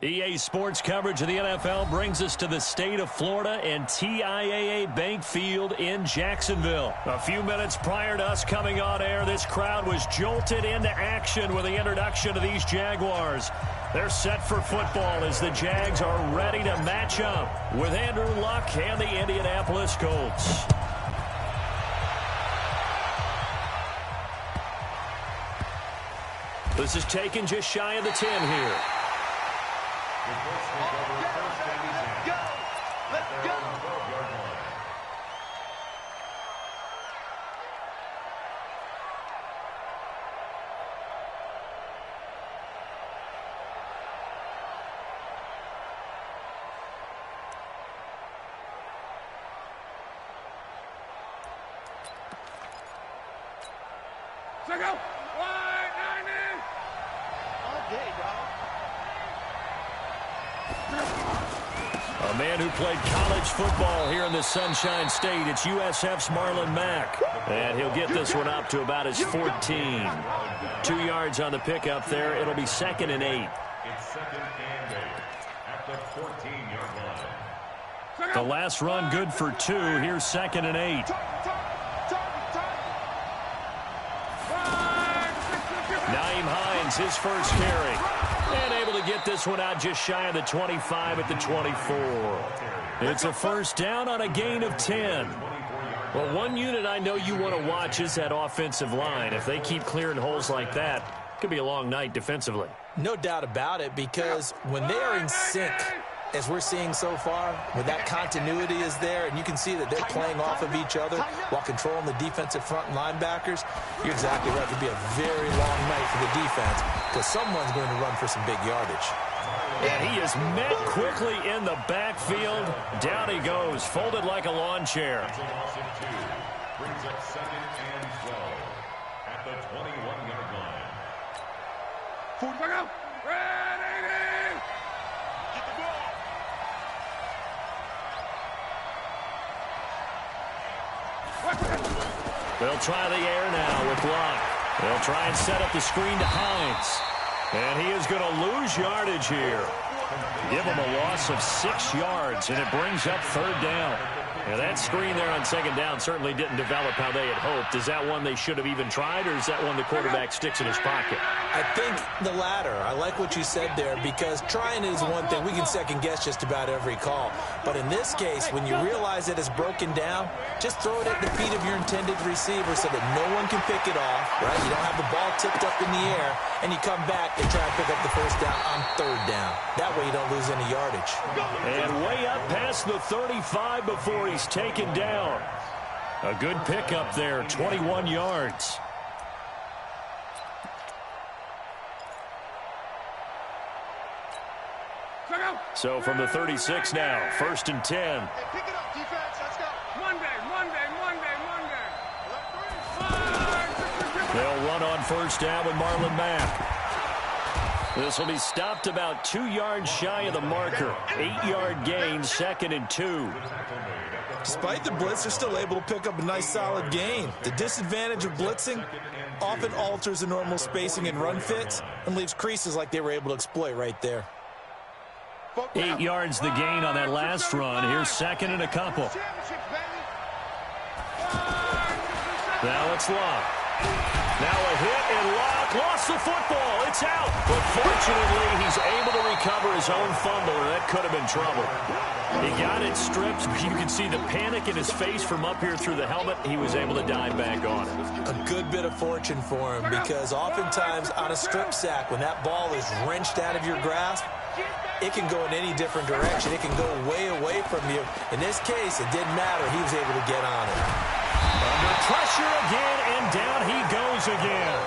EA Sports coverage of the NFL brings us to the state of Florida and TIAA Bank Field in Jacksonville. A few minutes prior to us coming on air, this crowd was jolted into action with the introduction of these Jaguars. They're set for football as the Jags are ready to match up with Andrew Luck and the Indianapolis Colts. This is taken just shy of the 10 here. A man who played college football here in the Sunshine State. It's USF's Marlon Mack. And he'll get this one up to about his 14. 2 yards on the pickup there. It'll be 2nd and 8. It's 2nd and 8 at the 14-yard line. The last run good for 2. Here's 2nd and 8. Nyheim Hines, his first carry. And able to get this one out just shy of the 25 at the 24. It's a first down on a gain of 10. Well, one unit I know you want to watch is that offensive line. If they keep clearing holes like that, it could be a long night defensively. No doubt about it, because when they are in sync, as we're seeing so far, when that continuity is there, and you can see that they're playing off of each other while controlling the defensive front and linebackers, you're exactly right. It could be a very long night for the defense because someone's going to run for some big yardage. And he is met quickly in the backfield. Down he goes, folded like a lawn chair. Brings up 2nd and 12 at the 21-yard line. They'll try the air now with Luck. They'll try and set up the screen to Hines. And he is going to lose yardage here. Give him a loss of 6 yards, and it brings up 3rd down. And that screen there on 2nd down certainly didn't develop how they had hoped. Is that one they should have even tried, or is that one the quarterback sticks in his pocket? I think the latter. I like what you said there, because trying is one thing. We can second-guess just about every call. But in this case, when you realize that it's broken down, just throw it at the feet of your intended receiver so that no one can pick it off, right? You don't have the ball tipped up in the air, and you come back and try and pick up the first down on 3rd down. That way you don't lose any yardage. And way up past the 35 before he's taken down. A good pickup there, 21 yards. So from the 36 now, 1st and 10. Hey, pick it up, defense. Let's go. Monday. They'll run on 1st down with Marlon Mack. This will be stopped about 2 yards shy of the marker. 8-yard gain, 2nd and 2. Despite the blitz, they're still able to pick up a nice solid gain. The disadvantage of blitzing often alters the normal spacing and run fits and leaves creases like they were able to exploit right there. 8 yards the gain on that last run. Here's 2nd and a couple. Now it's Luck. Now a hit, and Luck lost the football. It's out. But fortunately, he's able to recover his own fumble, and that could have been trouble. He got it stripped. You can see the panic in his face from up here through the helmet. He was able to dive back on it. A good bit of fortune for him, because oftentimes on a strip sack, when that ball is wrenched out of your grasp, it can go in any different direction. It can go way away from you. In this case, it didn't matter. He was able to get on it. Under pressure again, and down he goes again.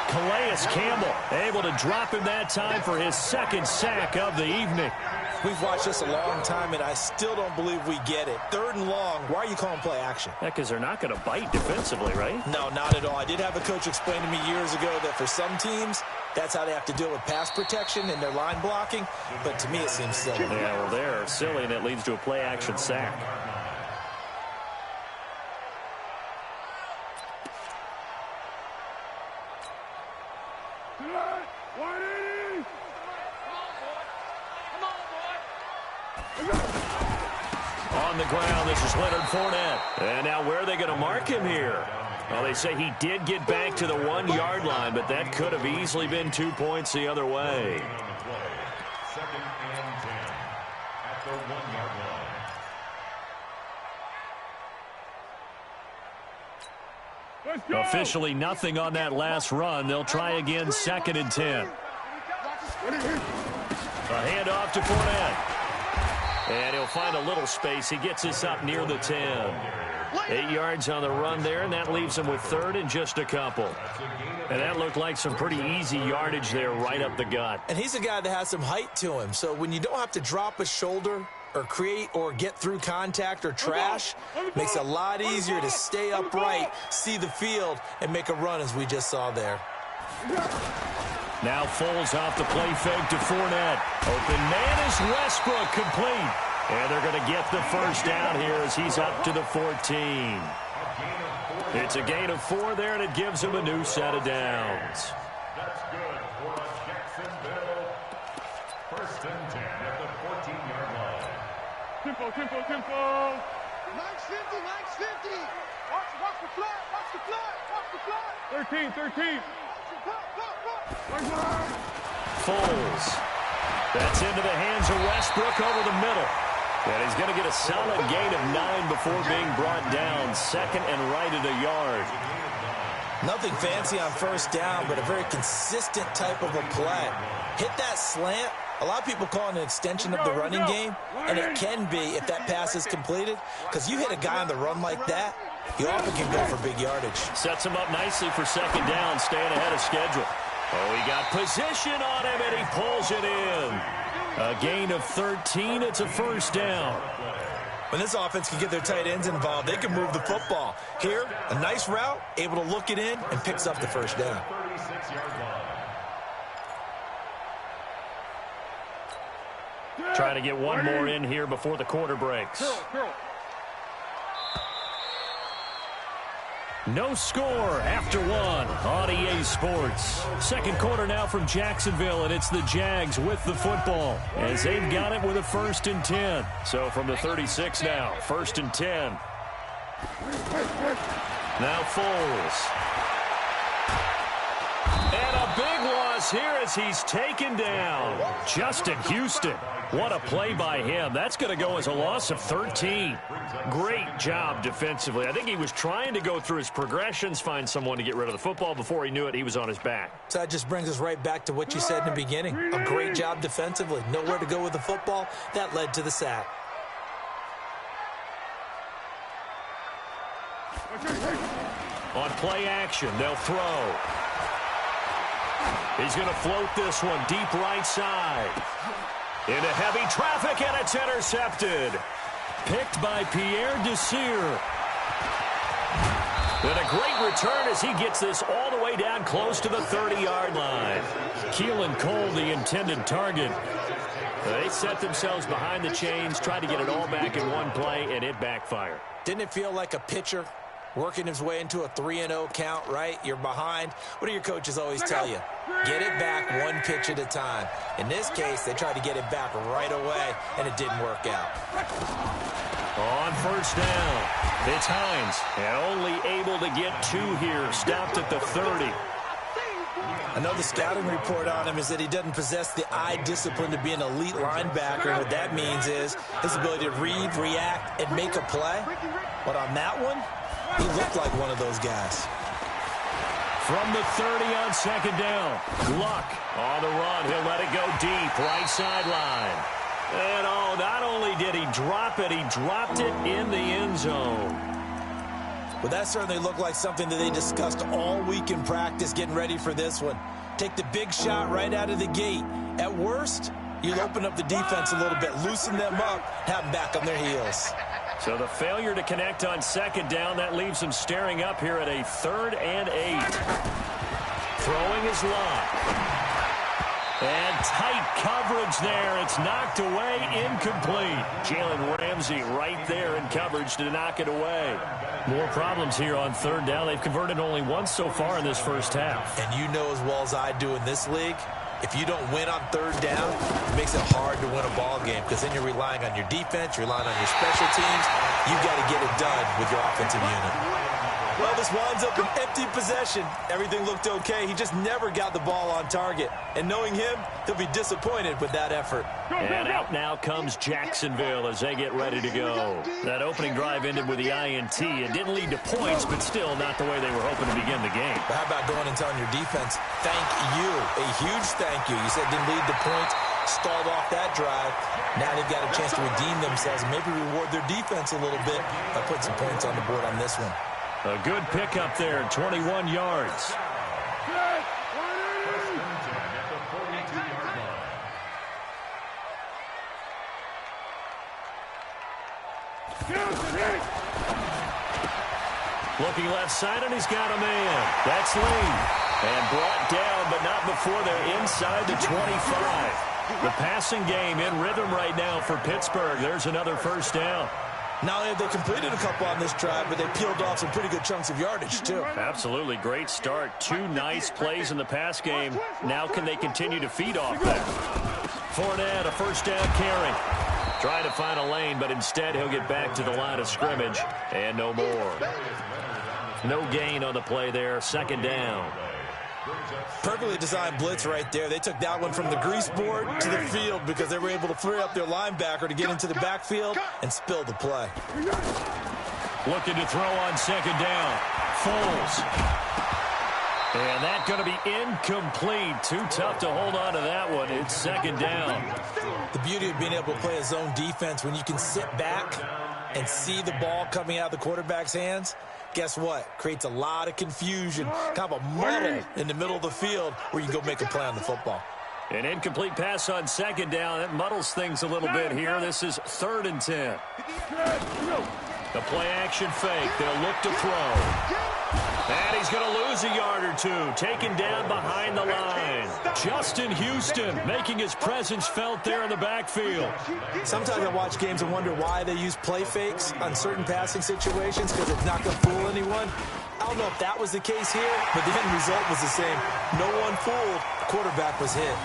Calais Campbell able to drop him that time for his 2nd sack of the evening. We've watched this a long time, and I still don't believe we get it. 3rd and long, why are you calling play action? Yeah, because they're not going to bite defensively, right? No, not at all. I did have a coach explain to me years ago that for some teams, that's how they have to deal with pass protection and their line blocking. But to me, it seems silly. Yeah, well, they're silly, and it leads to a play action sack. On the ground, this is Leonard Fournette. And now where are they going to mark him here? Well, they say he did get back to the 1-yard line, but that could have easily been 2 points the other way. Second and 10 at the 1-yard line. Officially nothing on that last run. They'll try again, 2nd and 10. A handoff to Fournette. And he'll find a little space. He gets this up near the 10. 8 yards on the run there, and that leaves him with 3rd and just a couple. And that looked like some pretty easy yardage there right up the gut. And he's a guy that has some height to him. So when you don't have to drop a shoulder or create or get through contact or trash, makes it a lot easier to stay upright, see the field, and make a run as we just saw there. Now Foles off the play fake to Fournette. Open man is Westbrook, complete. And they're going to get the first down here as he's up to the 14. It's a gain of 4 there, and it gives him a new set of downs. That's good for a Jacksonville. 1st and 10 at the 14-yard line. Tempo. 950. Watch the flat. 13. Foles. That's into the hands of Westbrook over the middle. And he's going to get a solid gain of 9 before being brought down. 2nd and right at a yard. Nothing fancy on 1st down, but a very consistent type of a play. Hit that slant. A lot of people call it an extension of the running game, and it can be if that pass is completed, because you hit a guy on the run like that, he often can go for big yardage. Sets him up nicely for 2nd down, staying ahead of schedule. Oh, he got position on him, and he pulls it in. A gain of 13. It's a 1st down. When this offense can get their tight ends involved, they can move the football. Here, a nice route, able to look it in, and picks up the 1st down. 36-yard line. Trying to get one more in here before the quarter breaks. No score after 1 on EA Sports. 2nd quarter now from Jacksonville, and it's the Jags with the football as they've got it with a 1st and 10. So from the 36 now, 1st and 10. Now Foles. And a big loss here as he's taken down. Justin Houston. What a play by him. That's going to go as a loss of 13. Great job defensively. I think he was trying to go through his progressions, find someone to get rid of the football. Before he knew it, he was on his back. So that just brings us right back to what you said in the beginning. A great job defensively. Nowhere to go with the football. That led to the sack. On play action, they'll throw. He's going to float this one deep right side. Into heavy traffic, and it's intercepted. Picked by Pierre Desir. And a great return as he gets this all the way down close to the 30-yard line. Keelan Cole, the intended target. They set themselves behind the chains, tried to get it all back in one play, and it backfired. Didn't it feel like a pitcher working his way into a 3-0 count, right? You're behind. What do your coaches always tell you? Get it back one pitch at a time. In this case, they tried to get it back right away, and it didn't work out. On 1st down, it's Hines, and only able to get 2 here. Stopped at the 30. Another scouting report on him is that he doesn't possess the eye discipline to be an elite linebacker. What that means is his ability to read, react, and make a play. But on that one, he looked like one of those guys. From the 30 on 2nd down, Luck on the run. He'll let it go deep, right sideline. And oh, not only did he drop it, he dropped it in the end zone. Well, that certainly looked like something that they discussed all week in practice getting ready for this one. Take the big shot right out of the gate. At worst, you'll open up the defense a little bit, loosen them up, have them back on their heels. So the failure to connect on 2nd down, that leaves him staring up here at a 3rd and 8. Throwing his Luck. And tight coverage there. It's knocked away, incomplete. Jalen Ramsey right there in coverage to knock it away. More problems here on 3rd down. They've converted only once so far in this first half. And you know as well as I do in this league, If you don't win on third down, it makes it hard to win a ball game because then you're relying on your defense, you're relying on your special teams. You've got to get it done with your offensive unit. Well, this winds up an empty possession. Everything looked okay. He just never got the ball on target. And knowing him, he'll be disappointed with that effort. And out now comes Jacksonville as they get ready to go. That opening drive ended with the INT. It didn't lead to points, but still not the way they were hoping to begin the game. But how about going and telling your defense, thank you, a huge thank you. You said it didn't lead to points, stalled off that drive. Now they've got a chance to redeem themselves and maybe reward their defense a little bit by putting some points on the board on this one. A good pickup there, 21 yards. First and 10 at the 42-yard line. Looking left side, and he's got a man. That's Lee. And brought down, but not before they're inside the 25. The passing game in rhythm right now for Pittsburgh. There's another first down. Not only have they completed a couple on this drive, but they peeled off some pretty good chunks of yardage, too. Absolutely. Great start. 2 nice plays in the pass game. Now can they continue to feed off that? Fournette, a first down carry. Trying to find a lane, but instead he'll get back to the line of scrimmage. And no more. No gain on the play there. Second down. Perfectly designed blitz right there. They took that one from the grease board to the field because they were able to free up their linebacker to get into the backfield and spill the play. Looking to throw on second down. Foles. And that's going to be incomplete. Too tough to hold on to that one. It's second down. The beauty of being able to play a zone defense when you can sit back and see the ball coming out of the quarterback's hands, guess what? Creates a lot of confusion, kind of a muddle in the middle of the field where you can go make a play on the football. An incomplete pass on second down. That muddles things a little bit here. This is 3rd and 10. The play action fake. They'll look to throw. And he's going to lose a yard or two. Taken down behind the line. Justin Houston making his presence felt there in the backfield. Sometimes I watch games and wonder why they use play fakes on certain passing situations because it's not going to fool anyone. I don't know if that was the case here, but the end result was the same. No one fooled. The quarterback was hit.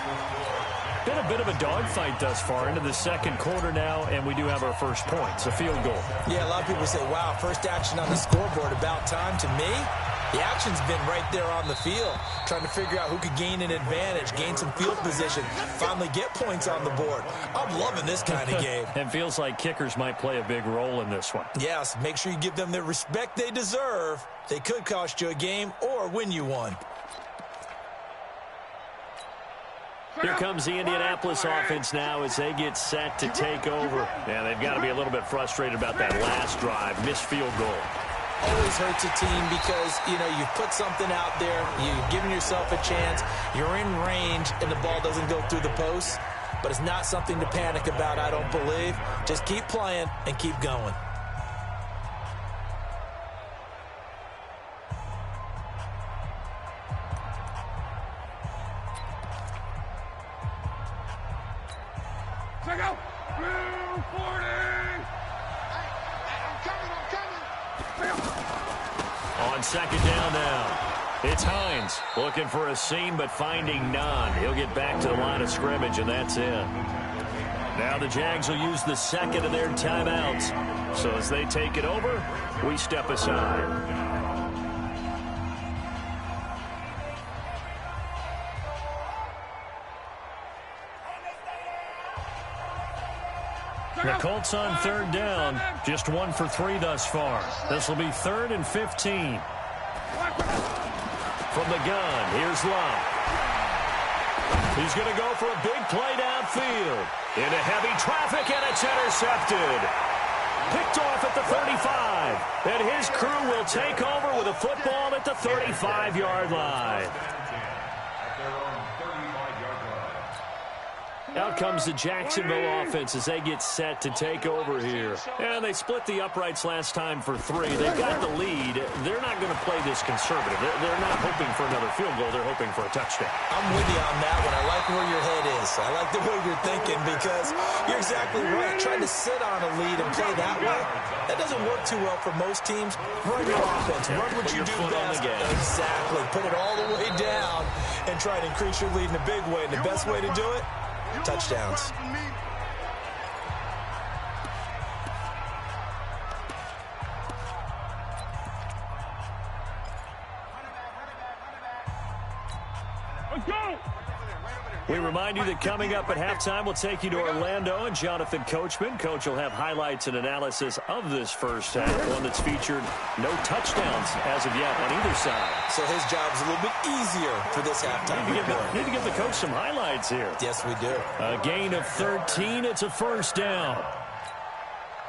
Been a bit of a dogfight thus far into the second quarter now, and we do have our first points, a field goal. Yeah, a lot of people say, wow, first action on the scoreboard, about time. To me, the action's been right there on the field, trying to figure out who could gain an advantage, gain some field position, finally get points on the board. I'm loving this kind of game. It feels like kickers might play a big role in this one. Yes, make sure you give them the respect they deserve. They could cost you a game or win you one. Here comes the Indianapolis offense now as they get set to take over. Yeah, they've got to be a little bit frustrated about that last drive, missed field goal. Always hurts a team because, you know, you've put something out there, you've given yourself a chance, you're in range, and the ball doesn't go through the post. But it's not something to panic about, I don't believe. Just keep playing and keep going. Check out. 40. I'm coming. On second down now. It's Hines looking for a seam but finding none. He'll get back to the line of scrimmage, and that's it. Now the Jags will use the second of their timeouts. So as they take it over, we step aside. The Colts on third down, just 1 for 3 thus far. This will be 3rd and 15. From the gun, here's Love. He's going to go for a big play downfield. Into heavy traffic, and it's intercepted. Picked off at the 35. And his crew will take over with a football at the 35-yard line. Out comes the Jacksonville offense as they get set to take over here. And they split the uprights last time for 3. They've got the lead. They're not going to play this conservative. They're not hoping for another field goal. They're hoping for a touchdown. I'm with you on that one. I like where your head is. I like the way you're thinking because you're exactly right. Trying to sit on a lead and play that way, that doesn't work too well for most teams. Run your offense. Run what you do best. Exactly. Put it all the way down and try to increase your lead in a big way. And the best way to do it, touchdowns. Let's go! We remind you that coming up at halftime, we'll take you to Orlando and Jonathan Coachman. Coach will have highlights and analysis of this first half, one that's featured no touchdowns as of yet on either side. So his job's a little bit easier for this halftime. Need to give the coach some highlights here. Yes, we do. A gain of 13. It's a first down.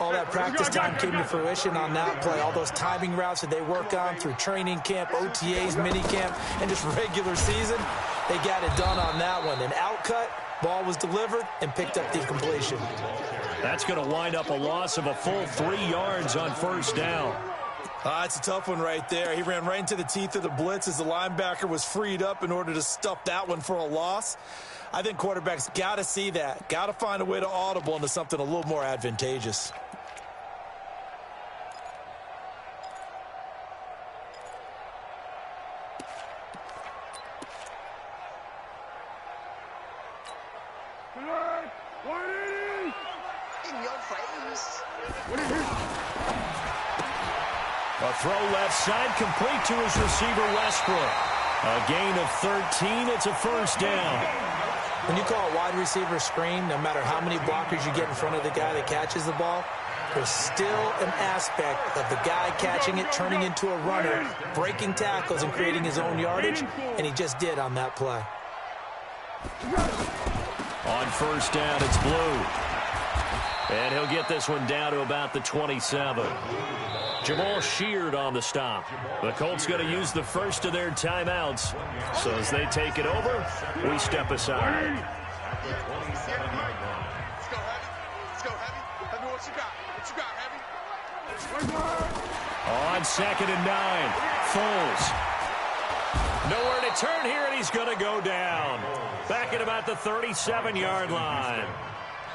All that practice time came to fruition on that play. All those timing routes that they work on through training camp, OTAs, minicamp, and just regular season, they got it done on that one. An outcut, ball was delivered, and picked up the completion. That's going to wind up a loss of a full 3 yards on first down. It's a tough one right there. He ran right into the teeth of the blitz as the linebacker was freed up in order to stuff that one for a loss. I think quarterbacks got to see that. Got to find a way to audible into something a little more advantageous. A throw left side, complete to his receiver, Westbrook. A gain of 13. It's a first down. When you call a wide receiver screen, no matter how many blockers you get in front of the guy that catches the ball, there's still an aspect of the guy catching it, turning into a runner, breaking tackles and creating his own yardage, and he just did on that play. On first down, it's Blue. And he'll get this one down to about the 27. Jamal Sheard on the stop. The Colts going to use the first of their timeouts. So as they take it over, we step aside. Let's go, Heavy. Heavy, what you got? What you got, Heavy? On 2nd and 9, Foles. Nowhere to turn here, and he's going to go down. Back at about the 37-yard line.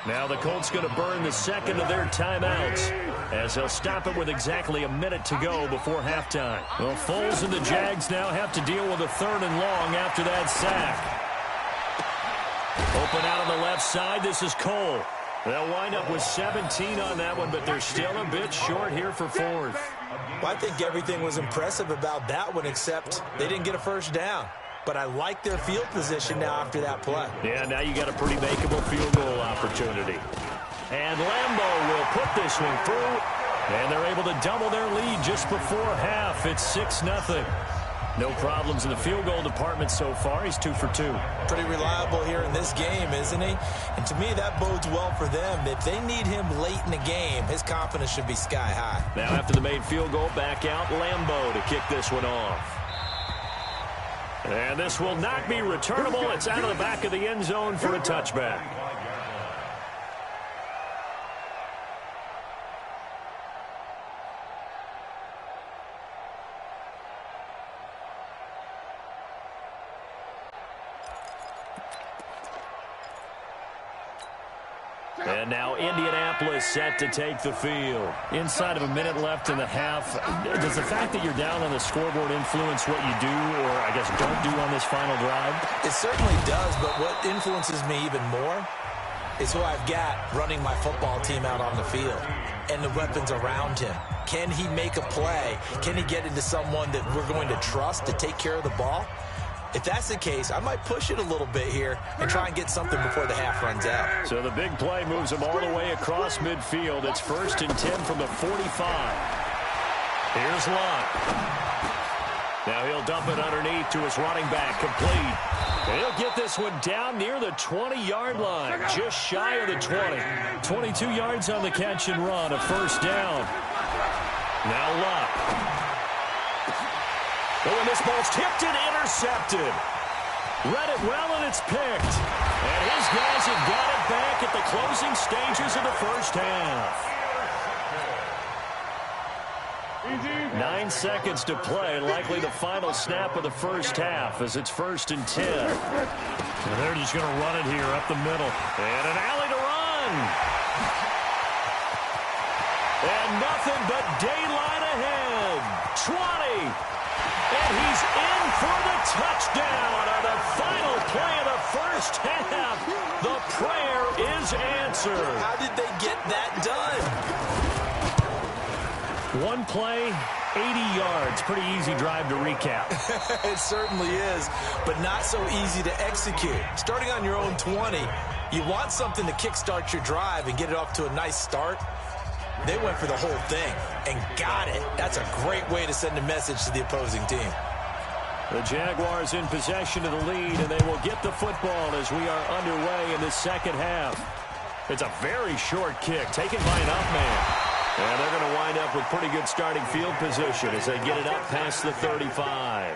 Now the Colts going to burn the second of their timeouts as they'll stop it with exactly a minute to go before halftime. Well, Foles and the Jags now have to deal with a 3rd and long after that sack. Open out on the left side, this is Cole. They'll wind up with 17 on that one, but they're still a bit short here for 4th. Well, I think everything was impressive about that one, except they didn't get a first down. But I like their field position now after that play. Yeah, now you got a pretty makeable field goal opportunity. And Lambeau will put this one through. And they're able to double their lead just before half. It's 6-0. No problems in the field goal department so far. He's 2 for 2. Pretty reliable here in this game, isn't he? And to me, that bodes well for them. If they need him late in the game, his confidence should be sky high. Now after the made field goal, back out Lambeau to kick this one off. And this will not be returnable. It's out of the back of the end zone for a touchback. And now Indianapolis set to take the field. Inside of a minute left in the half, does the fact that you're down on the scoreboard influence what you do or, I guess, don't do on this final drive? It certainly does, but what influences me even more is who I've got running my football team out on the field and the weapons around him. Can he make a play? Can he get into someone that we're going to trust to take care of the ball? If that's the case, I might push it a little bit here and try and get something before the half runs out. So the big play moves him all the way across midfield. It's 1st and 10 from the 45. Here's Lott. Now he'll dump it underneath to his running back, complete. And he'll get this one down near the 20-yard line, just shy of the 20. 22 yards on the catch and run, a first down. Now Lott. Oh, and this ball's tipped and intercepted. Read it well, and it's picked. And his guys have got it back at the closing stages of the first half. 9 seconds to play, likely the final snap of the first half as it's 1st and 10. And they're just going to run it here up the middle. And an alley to run. And nothing but daylight ahead. 20. And he's in for the touchdown on the final play of the first half. The prayer is answered. How did they get that done? One play, 80 yards. Pretty easy drive to recap. It certainly is, but not so easy to execute. Starting on your own 20, you want something to kickstart your drive and get it off to a nice start. They went for the whole thing and got it. That's a great way to send a message to the opposing team. The Jaguars in possession of the lead, and they will get the football as we are underway in the second half. It's a very short kick taken by an up man. And they're going to wind up with pretty good starting field position as they get it up past the 35.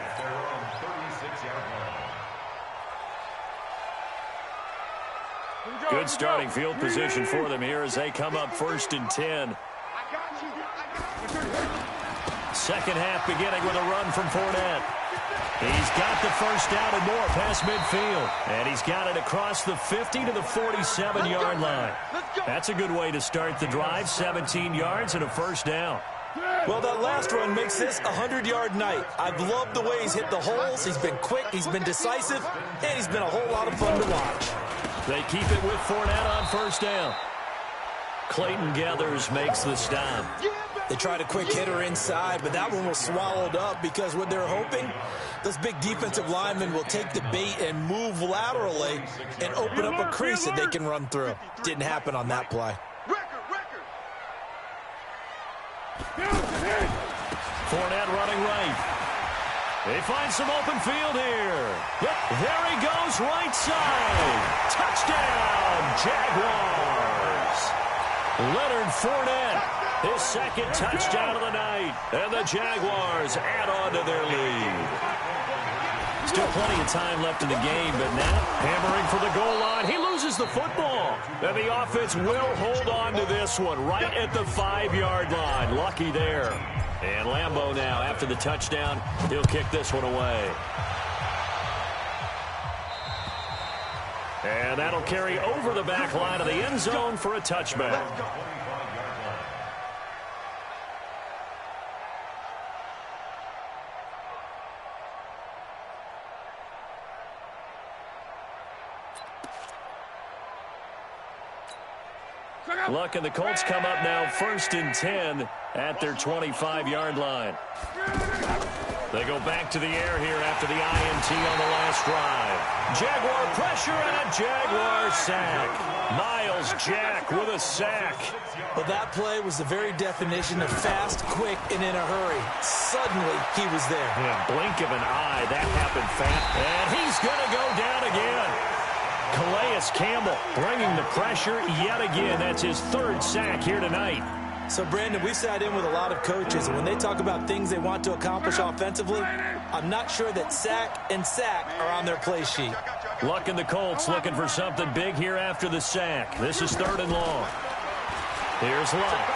Good starting field position for them here as they come up 1st and 10. Second half beginning with a run from Fournette. He's got the first down and more past midfield. And he's got it across the 50 to the 47-yard line. That's a good way to start the drive. 17 yards and a first down. Well, that last run makes this a 100-yard night. I've loved the way he's hit the holes. He's been quick, he's been decisive, and he's been a whole lot of fun to watch. They keep it with Fournette on first down. Clayton Gathers makes the stop. They tried a quick hitter inside, but that one was swallowed up because what they're hoping, those big defensive linemen will take the bait and move laterally and open up a crease that they can run through. Didn't happen on that play. Fournette running right. They find some open field here. Yep, there he goes right side. Touchdown, Jaguars. Leonard Fournette. His second touchdown of the night. And the Jaguars add on to their lead. Still plenty of time left in the game, but now hammering for the goal line. He loses the football. And the offense will hold on to this one right at the 5-yard line. Lucky there. And Lambeau now, after the touchdown, he'll kick this one away. And that'll carry over the back line of the end zone for a touchback. Luck and the Colts come up now 1st and 10 at their 25-yard line. They go back to the air here after the INT on the last drive. Jaguar pressure and a Jaguar sack. Miles Jack with a sack. Well, that play was the very definition of fast, quick, and in a hurry. Suddenly, he was there. In a blink of an eye, that happened fast. And he's going to go down again. Calais Campbell bringing the pressure yet again. That's his 3rd sack here tonight. So, Brandon, we've sat in with a lot of coaches, and when they talk about things they want to accomplish offensively, I'm not sure that sack and sack are on their play sheet. Luck and the Colts looking for something big here after the sack. This is 3rd and long. Here's Luck.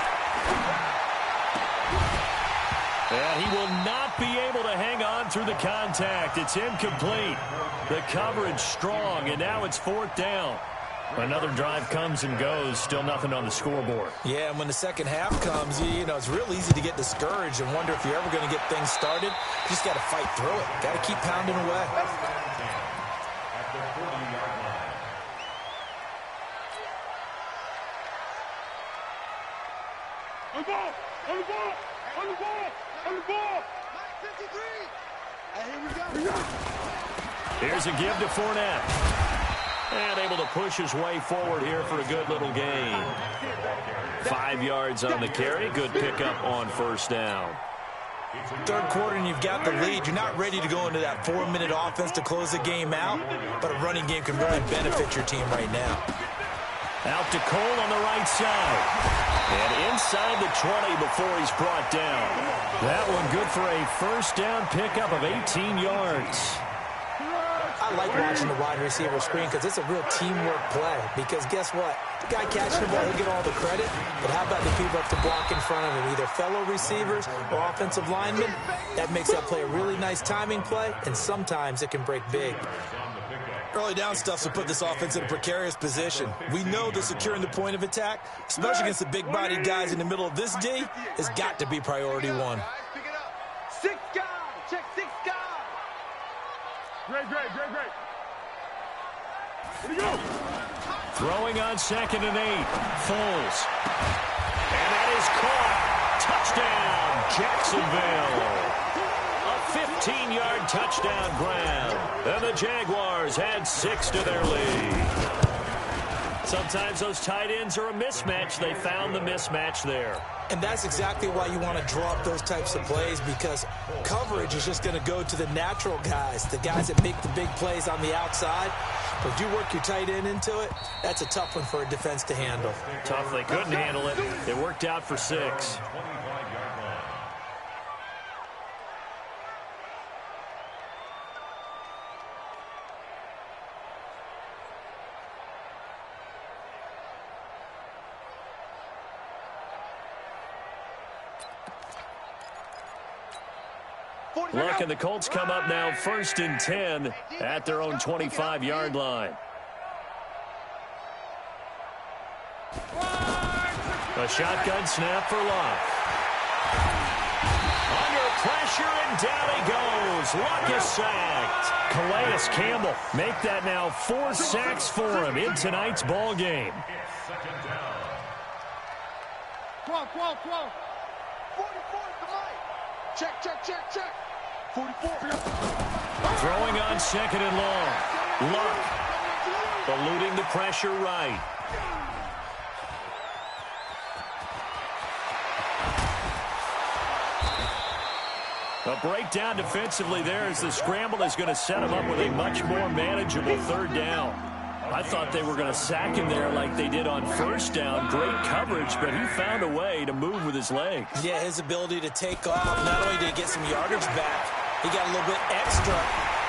And he will not be able to hang on through the contact. It's incomplete. The coverage strong, and now it's 4th down. Another drive comes and goes. Still nothing on the scoreboard. Yeah, and when the second half comes, you know, it's real easy to get discouraged and wonder if you're ever going to get things started. You just got to fight through it. Got to keep pounding away. At the 40-yard line. On the ball! On the ball! On the ball! On the ball! 53! Here we go! Here's a give to Fournette. And able to push his way forward here for a good little gain. 5 yards on the carry. Good pickup on 1st down. Third quarter and you've got the lead. You're not ready to go into that 4-minute offense to close the game out, but a running game can really benefit your team right now. Out to Cole on the right side. And inside the 20 before he's brought down. That one good for a 1st down pickup of 18 yards. I I like watching the wide receiver screen because it's a real teamwork play. Because guess what? The guy catching the ball, he'll get all the credit. But how about the people up to block in front of him, either fellow receivers or offensive linemen? That makes that play a really nice timing play, and sometimes it can break big. Early down stuff to put this offense in a precarious position. We know that securing the point of attack, especially against the big-bodied guys in the middle of this D, has got to be priority one. Six guys. Check six guys. Great. Here we go. Throwing on 2nd and 8. Foles. And that is caught. Touchdown, Jacksonville. A 15-yard touchdown grab. And the Jaguars add 6 to their lead. Sometimes those tight ends are a mismatch. They found the mismatch there. And that's exactly why you want to draw up those types of plays, because coverage is just going to go to the natural guys, the guys that make the big plays on the outside. But if you work your tight end into it, that's a tough one for a defense to handle. Tough. They couldn't handle it. It worked out for 6. Look, and the Colts come up now 1st and 10 at their own 25-yard line. A shotgun snap for Luck. Under pressure, and down he goes. Luck is sacked. Calais Campbell make that now 4 sacks for him in tonight's ball game. 12. 44 is the mic. Check. 44. Throwing on 2nd and long. Luck eluding the pressure right. A breakdown defensively there as the scramble is going to set him up with a much more manageable 3rd down. I thought they were going to sack him there like they did on 1st down. Great coverage, but he found a way to move with his legs. Yeah, his ability to take off, not only did he get some yardage back, he got a little bit extra.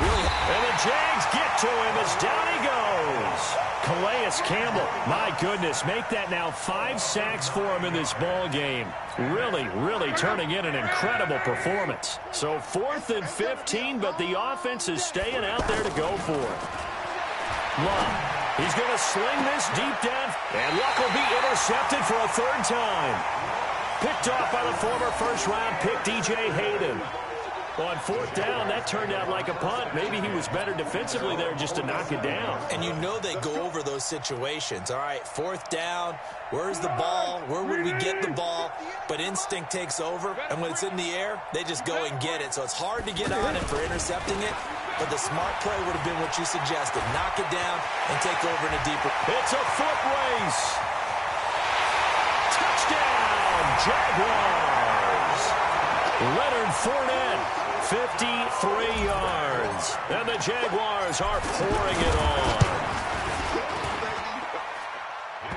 Really. And the Jags get to him as down he goes. Calais Campbell, my goodness, make that now 5 sacks for him in this ball game. Really turning in an incredible performance. So 4th and 15, but the offense is staying out there to go for it. Luck, he's going to sling this deep down, and Luck will be intercepted for a 3rd time. Picked off by the former 1st-round pick, DJ Hayden. On 4th down, that turned out like a punt. Maybe he was better defensively there just to knock it down. And you know they go over those situations. All right, 4th down, where's the ball? Where would we get the ball? But instinct takes over, and when it's in the air, they just go and get it. So it's hard to get on it for intercepting it, but the smart play would have been what you suggested. Knock it down and take over in a deeper. It's a foot race. Touchdown, Jaguars. Leonard Fournette, 53 yards. And the Jaguars are pouring it on.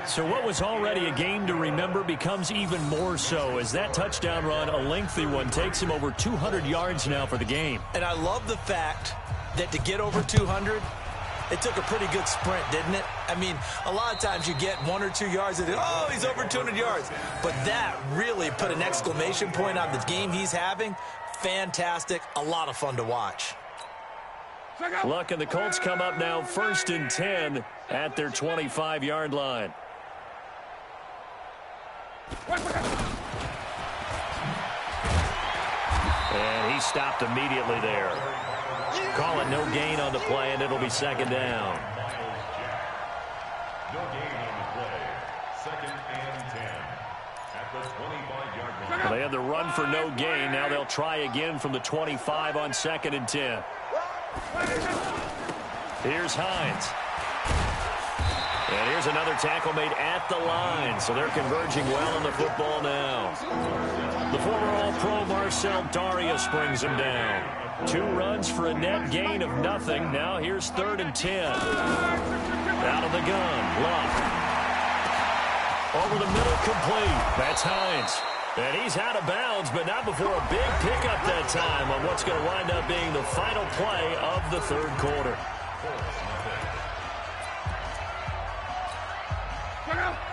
So what was already a game to remember becomes even more so as that touchdown run, a lengthy one, takes him over 200 yards now for the game. And I love the fact that to get over 200, it took a pretty good sprint, didn't it? I mean, a lot of times you get 1 or 2 yards and oh, he's over 200 yards. But that really put an exclamation point on the game he's having. Fantastic. A lot of fun to watch. Luck and the Colts come up now 1st and 10 at their 25-yard line. And he stopped immediately there. Call it no gain on the play, and it'll be 2nd down. No gain on the play. 2nd and 10 at the 25-yard line. Well, they had the run for no gain. Now they'll try again from the 25 on 2nd and 10. Here's Hines. And here's another tackle made at the line. So they're converging well on the football now. The former All-Pro Marcel Darius brings him down. 2 runs for a net gain of nothing. Now here's 3rd and 10. Out of the gun, Luck. Over the middle, complete. That's Hines. And he's out of bounds, but not before a big pickup that time on what's going to wind up being the final play of the 3rd quarter.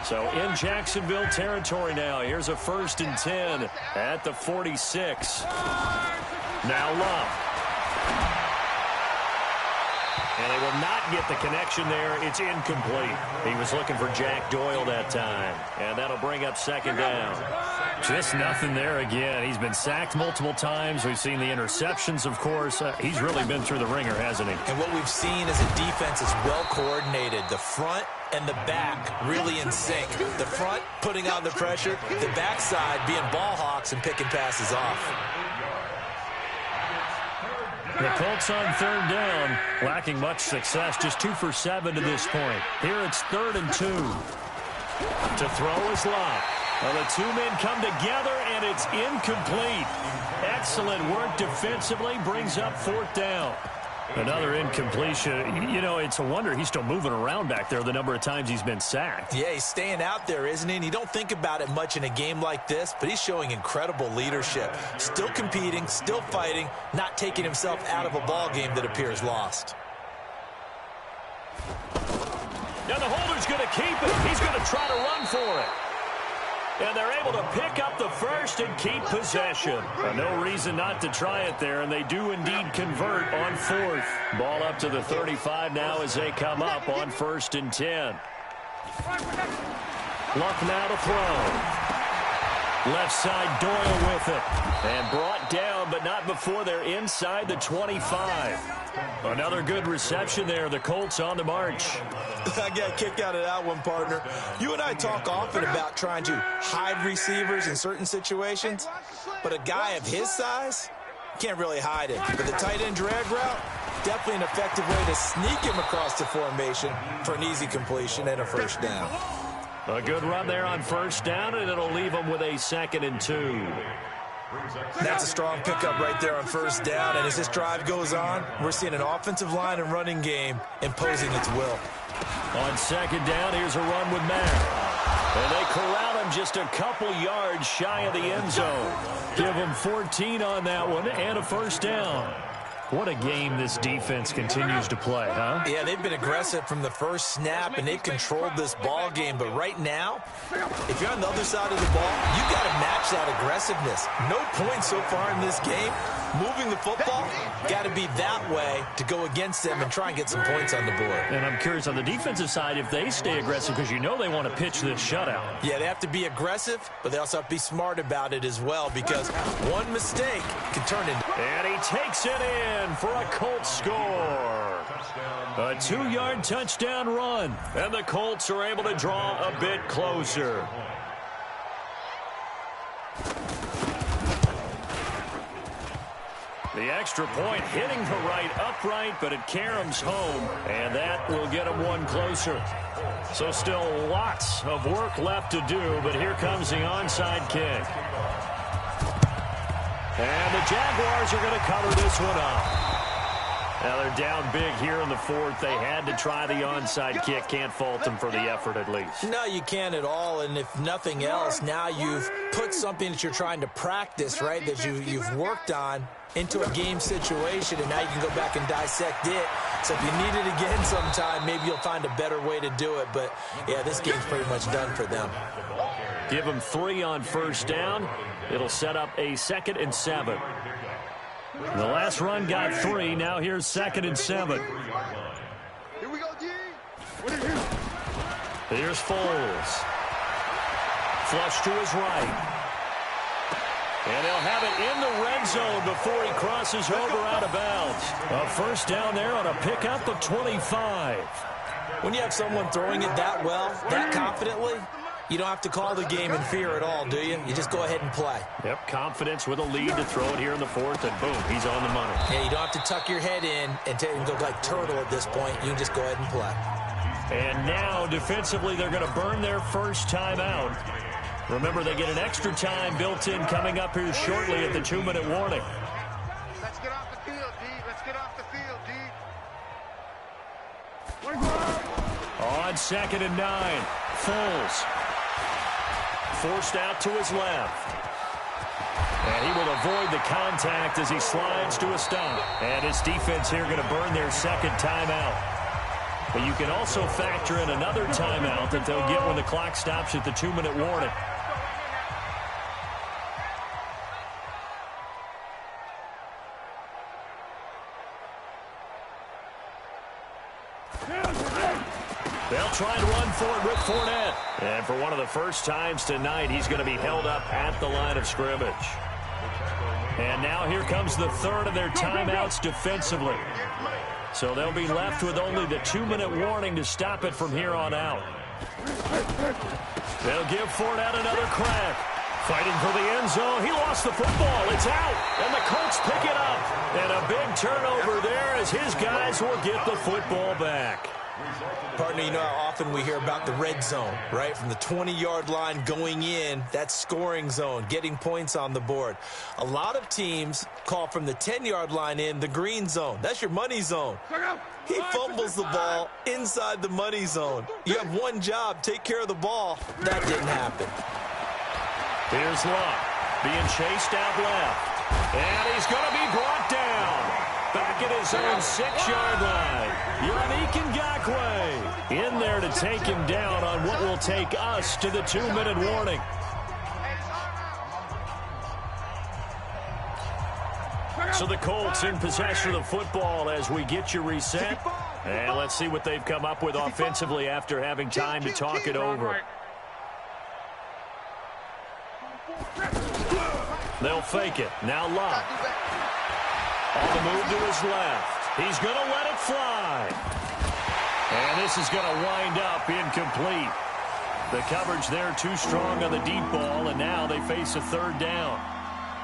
So in Jacksonville territory now. Here's a 1st and 10 at the 46. Now Love. And they will not get the connection there. It's incomplete. He was looking for Jack Doyle that time. And that'll bring up 2nd down. Just nothing there again. He's been sacked multiple times. We've seen the interceptions, of course. He's really been through the ringer, hasn't he? And what we've seen is a defense is well coordinated. The front and the back really in sync. The front putting on the pressure. The backside being ball hawks and picking passes off. The Colts on 3rd down, lacking much success, just 2 for 7 to this point. Here it's 3rd and 2. To throw is Love. Well, the two men come together, and it's incomplete. Excellent work defensively, brings up 4th down. Another incompletion. You know, it's a wonder he's still moving around back there the number of times he's been sacked. Yeah, he's staying out there, isn't he? And you don't think about it much in a game like this, but he's showing incredible leadership. Still competing, still fighting, not taking himself out of a ball game that appears lost. Now the holder's going to keep it. He's going to try to run for it. And they're able to pick up the 1st and keep possession. No reason not to try it there, and they do indeed convert on 4th. Ball up to the 35 now as they come up on 1st and 10. Luck now to throw. Left side, Doyle with it. And brought down, but not before they're inside the 25. Another good reception there. The Colts on the march. I got a kick out of that one, partner. You and I talk often about trying to hide receivers in certain situations, but a guy of his size can't really hide it. But the tight end drag route, definitely an effective way to sneak him across the formation for an easy completion and a 1st down. A good run there on 1st down, and it'll leave them with a 2nd and 2. That's a strong pickup right there on 1st down, and as this drive goes on, we're seeing an offensive line and running game imposing its will. On 2nd down, here's a run with Matt. And they corral him just a couple yards shy of the end zone. Give him 14 on that one and a 1st down. What a game this defense continues to play, huh? Yeah, they've been aggressive from the first snap, and they've controlled this ball game. But right now, if you're on the other side of the ball, you got to match that aggressiveness. No points so far in this game. Moving the football, got to be that way to go against them and try and get some points on the board. And I'm curious on the defensive side if they stay aggressive, because you know they want to pitch this shutout. Yeah, they have to be aggressive, but they also have to be smart about it as well, because one mistake can turn into... And he takes it in for a Colts score. A 2-yard touchdown run, and the Colts are able to draw a bit closer. The extra point hitting the right upright, but it caroms home, and that will get them one closer. So still lots of work left to do, but here comes the onside kick. And the Jaguars are going to cover this one up. Now they're down big here in the 4th. They had to try the onside kick. Can't fault them for the effort at least. No, you can't at all. And if nothing else, now you've put something that you're trying to practice, right, that you've worked on into a game situation, and now you can go back and dissect it. So if you need it again sometime, maybe you'll find a better way to do it. But, yeah, this game's pretty much done for them. Give them 3 on 1st down. It'll set up a 2nd and 7. The last run got 3. Now here's 2nd and 7. Here we go, D. Here's Foles. Flush to his right. And they'll have it in the red zone before he crosses over out of bounds. A 1st down there on a pickup of 25. When you have someone throwing it that well, that confidently, you don't have to call the game in fear at all, do you? You just go ahead and play. Yep, confidence with a lead to throw it here in the 4th, and boom, he's on the money. Yeah, you don't have to tuck your head in and go like turtle at this point. You can just go ahead and play. And now, defensively, they're going to burn their first time out. Remember, they get an extra time built in coming up here shortly at the 2-minute warning. Let's get off the field, D. Let's get off the field, D. On 2nd and 9, Foles. Forced out to his left. And he will avoid the contact as he slides to a stop. And his defense here going to burn their second timeout. But you can also factor in another timeout that they'll get when the clock stops at the 2-minute warning. They'll try and run for it with Fournette. And for one of the first times tonight, he's going to be held up at the line of scrimmage. And now here comes the third of their timeouts defensively. So they'll be left with only the 2-minute warning to stop it from here on out. They'll give Fournette another crack. Fighting for the end zone. He lost the football. It's out. And the Colts pick it up. And a big turnover there as his guys will get the football back. Partner, you know how often we hear about the red zone, right? From the 20-yard line going in, that scoring zone, getting points on the board. A lot of teams call from the 10-yard line in the green zone. That's your money zone. He fumbles the ball inside the money zone. You have one job, take care of the ball. That didn't happen. Here's Luck being chased out left. And he's going to be brought down. Back at his own 6-yard line. Yannick Ngakoue in there to take him down on what will take us to the 2-minute warning. So the Colts in possession of the football as we get you reset. And let's see what they've come up with offensively after having time to talk it over. They'll fake it. Now Luck. On the move to his left. He's going to let it fly. And this is going to wind up incomplete. The coverage there too strong on the deep ball, and now they face a third down.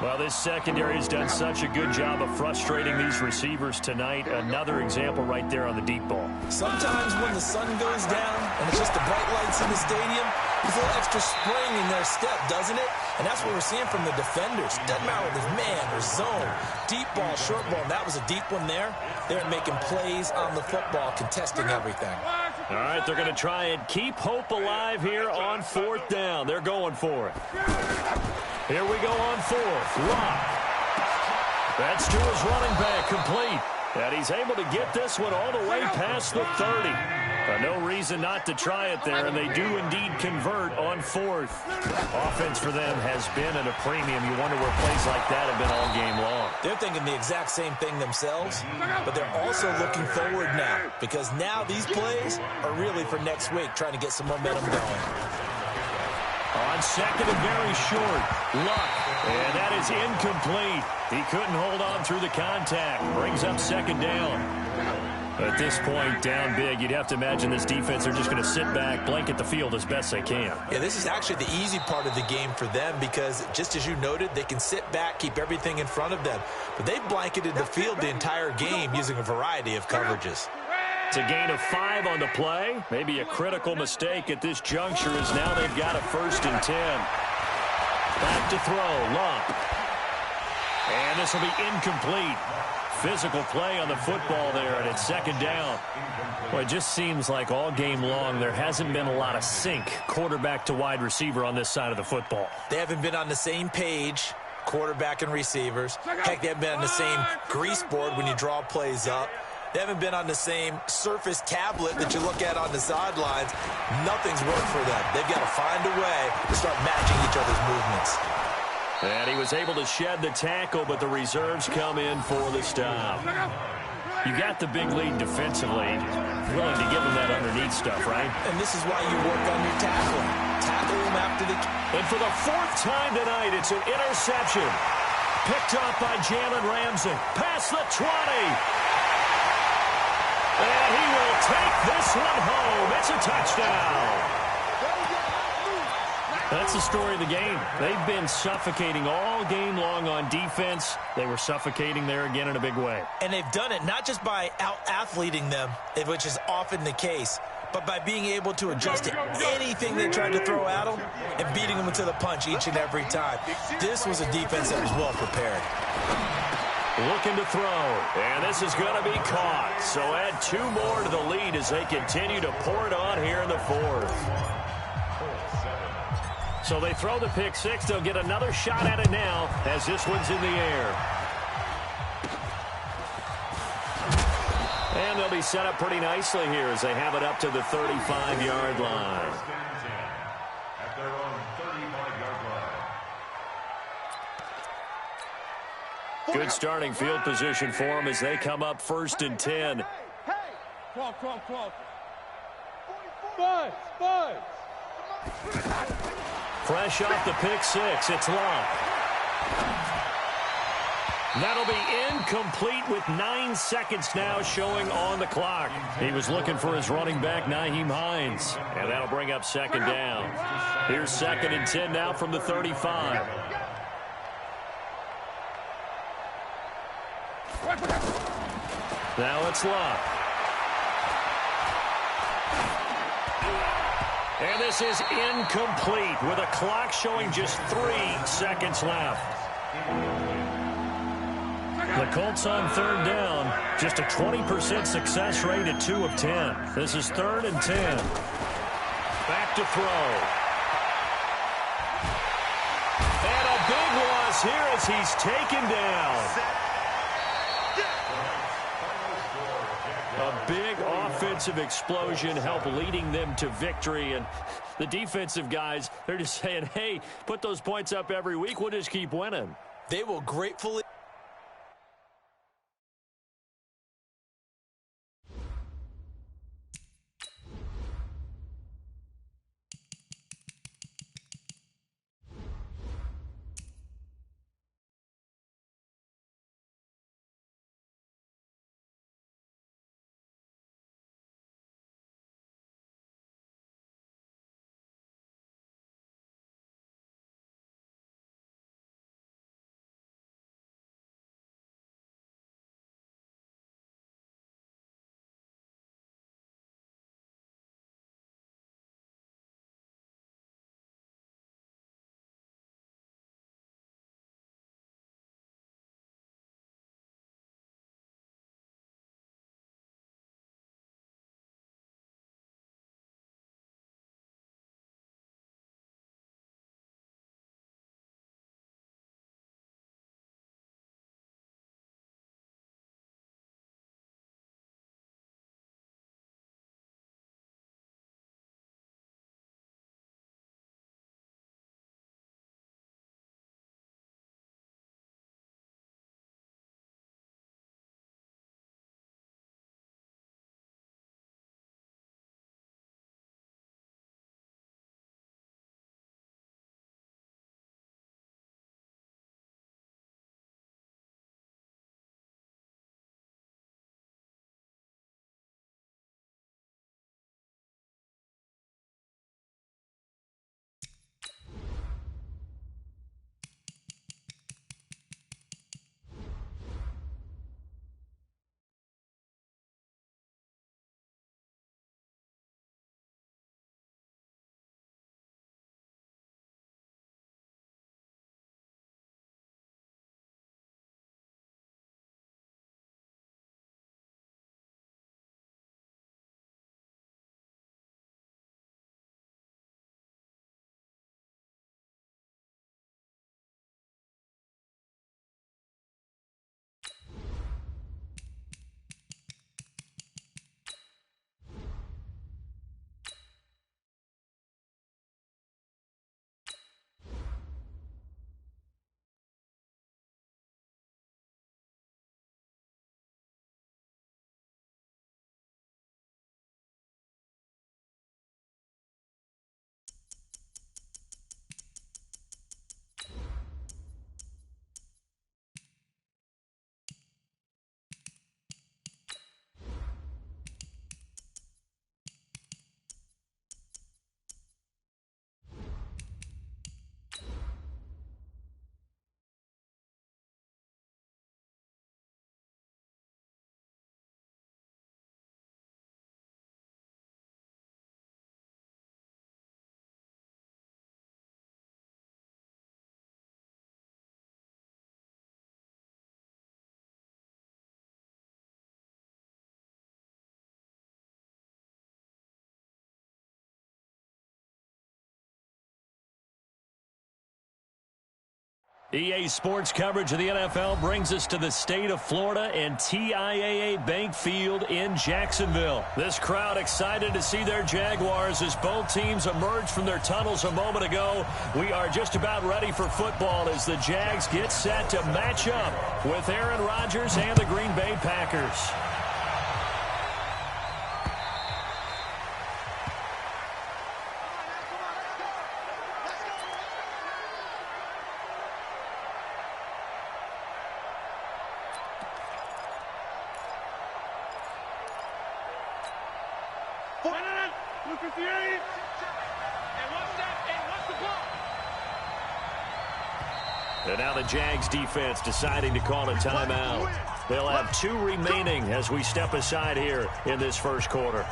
Well, this secondary has done such a good job of frustrating these receivers tonight. Another example right there on the deep ball. Sometimes when the sun goes down and it's just the bright lights in the stadium, there's a little extra spring in their step, doesn't it? And that's what we're seeing from the defenders. Doesn't matter whether it's man or zone, deep ball, short ball. That was a deep one there. They're making plays on the football, contesting everything. All right, they're going to try and keep hope alive here on 4th down. They're going for it. Here we go on 4th. Luck. That's to his running back, complete. And he's able to get this one all the way past the 30. No reason not to try it there, and they do indeed convert on 4th. Offense for them has been at a premium. You wonder where plays like that have been all game long. They're thinking the exact same thing themselves, but they're also looking forward now, because now these plays are really for next week, trying to get some momentum going. On second and very short, Luck, and that is incomplete. He couldn't hold on through the contact. Brings up 2nd down. At this point, down big, you'd have to imagine this defense are just going to sit back, blanket the field as best they can. Yeah, this is actually the easy part of the game for them because, just as you noted, they can sit back, keep everything in front of them. But they've blanketed the field the entire game using a variety of coverages. It's a gain of 5 on the play. Maybe a critical mistake at this juncture as now they've got a 1st and 10. Back to throw, Luck. And this will be incomplete. Physical play on the football there, and it's 2nd down. Well, it just seems like all game long there hasn't been a lot of sync quarterback to wide receiver on this side of the football. They haven't been on the same page, quarterback and receivers. Heck, they haven't been on the same grease board when you draw plays up. They haven't been on the same surface tablet that you look at on the sidelines. Nothing's worked for them. They've got to find a way to start matching each other's movements. And he was able to shed the tackle, but the reserves come in for the stop. You got the big lead defensively. Willing to give them that underneath stuff, right? And this is why you work on your tackling. Tackle them after the... And for the 4th time tonight, it's an interception. Picked up by Jalen Ramsey. Past the 20. And he will take this one home. It's a touchdown. That's the story of the game. They've been suffocating all game long on defense. They were suffocating there again in a big way. And they've done it not just by out-athleting them, which is often the case, but by being able to adjust to anything they tried to throw at them and beating them to the punch each and every time. This was a defense that was well prepared. Looking to throw, and this is going to be caught. So add 2 more to the lead as they continue to pour it on here in the 4th. So they throw the pick six. They'll get another shot at it now as this one's in the air. And they'll be set up pretty nicely here as they have it up to the 35-yard line. At their own 35-yard line. Good starting field position for them as they come up 1st and 10. Come on. Buzz. Fresh off the pick six, it's Locke. That'll be incomplete with 9 seconds now showing on the clock. He was looking for his running back, Nyheim Hines. And that'll bring up 2nd down. Here's 2nd and 10 now from the 35. Now it's Locke. And this is incomplete with a clock showing just 3 seconds left. The Colts on 3rd down. Just a 20% success rate at 2 of 10. This is 3rd and 10. Back to throw. And a big loss here as he's taken down. A big offensive explosion helped leading them to victory. And the defensive guys, they're just saying, hey, put those points up every week. We'll just keep winning. They will gratefully EA Sports coverage of the NFL brings us to the state of Florida and TIAA Bank Field in Jacksonville. This crowd excited to see their Jaguars as both teams emerged from their tunnels a moment ago. We are just about ready for football as the Jags get set to match up with Aaron Rodgers and the Green Bay Packers. And now the Jags defense deciding to call a timeout. They'll have 2 remaining as we step aside here in this first quarter.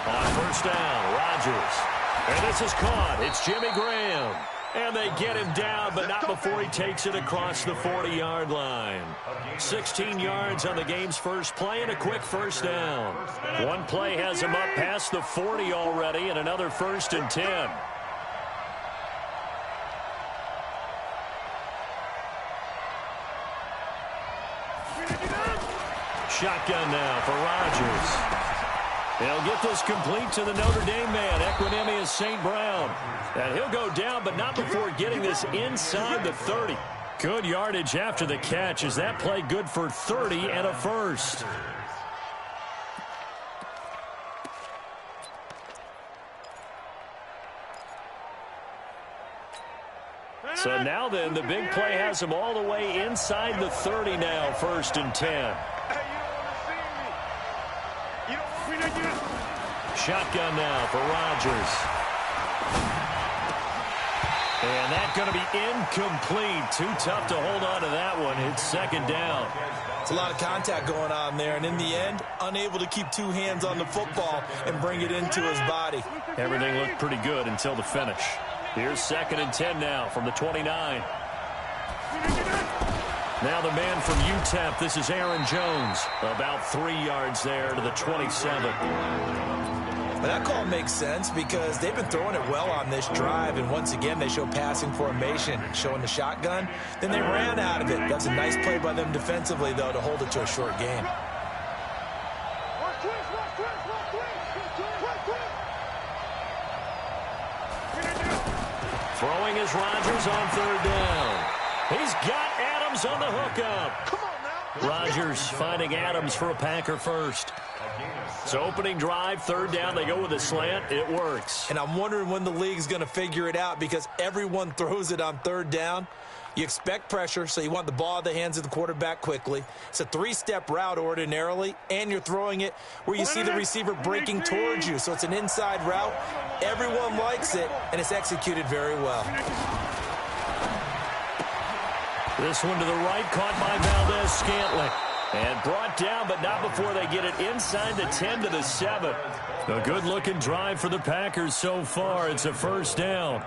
On first down, Rodgers. And this is caught. It's Jimmy Graham. And they get him down, but not before he takes it across the 40-yard line. 16 yards on the game's first play and a quick first down. One play has him up past the 40 already and another 1st and 10. Shotgun now for Rodgers. They'll get this complete to the Notre Dame man, Equinemius St. Brown. And he'll go down, but not before getting this inside the 30. Good yardage after the catch. Is that play good for 30 and a first? So now then, the big play has him all the way inside the 30 now, 1st and 10. Shotgun now for Rodgers. And that's going to be incomplete. Too tough to hold on to that one. It's 2nd down. It's a lot of contact going on there, and in the end, unable to keep 2 hands on the football and bring it into his body. Everything looked pretty good until the finish. Here's 2nd and 10 now from the 29. Now the man from UTEP, this is Aaron Jones. About 3 yards there to the 27. But that call makes sense because they've been throwing it well on this drive, and once again they show passing formation, showing the shotgun. Then they ran out of it. That's a nice play by them defensively, though, to hold it to a short gain. Throwing is Rodgers on 3rd down. He's got Adams on the hookup. Rodgers finding Adams for a Packer first. So opening drive, 3rd down, they go with a slant. It works. And I'm wondering when the league's going to figure it out because everyone throws it on 3rd down. You expect pressure, so you want the ball in the hands of the quarterback quickly. It's a 3-step route ordinarily, and you're throwing it where you see the receiver breaking towards you. So it's an inside route. Everyone likes it, and it's executed very well. This one to the right, caught by Valdez-Scantling. And brought down, but not before they get it inside the 10 to the 7. A good-looking drive for the Packers so far. It's a 1st down.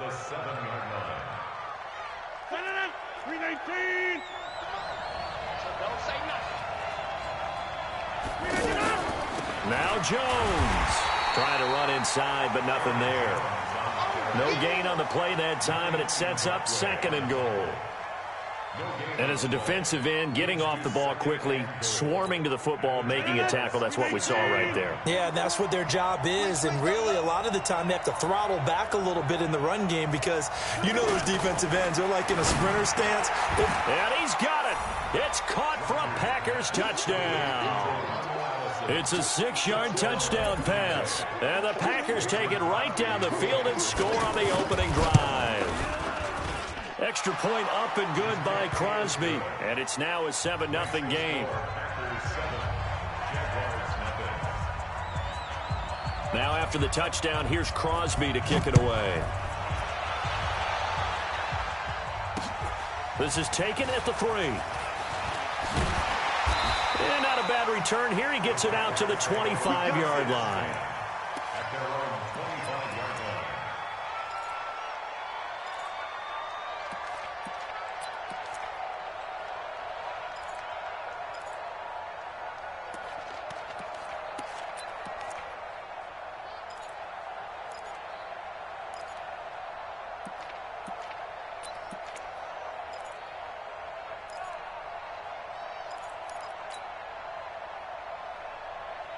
Now Jones trying to run inside, but nothing there. No gain on the play that time, and it sets up 2nd and goal. And as a defensive end, getting off the ball quickly, swarming to the football, making a tackle, that's what we saw right there. Yeah, that's what their job is, and really a lot of the time they have to throttle back a little bit in the run game because you know those defensive ends are like in a sprinter stance. And he's got it. It's caught for a Packers touchdown. It's a 6-yard touchdown pass, and the Packers take it right down the field and score on the opening drive. Extra point up and good by Crosby. And it's now a 7-0 game. Now after the touchdown, here's Crosby to kick it away. This is taken at the 3. And not a bad return here. He gets it out to the 25-yard line.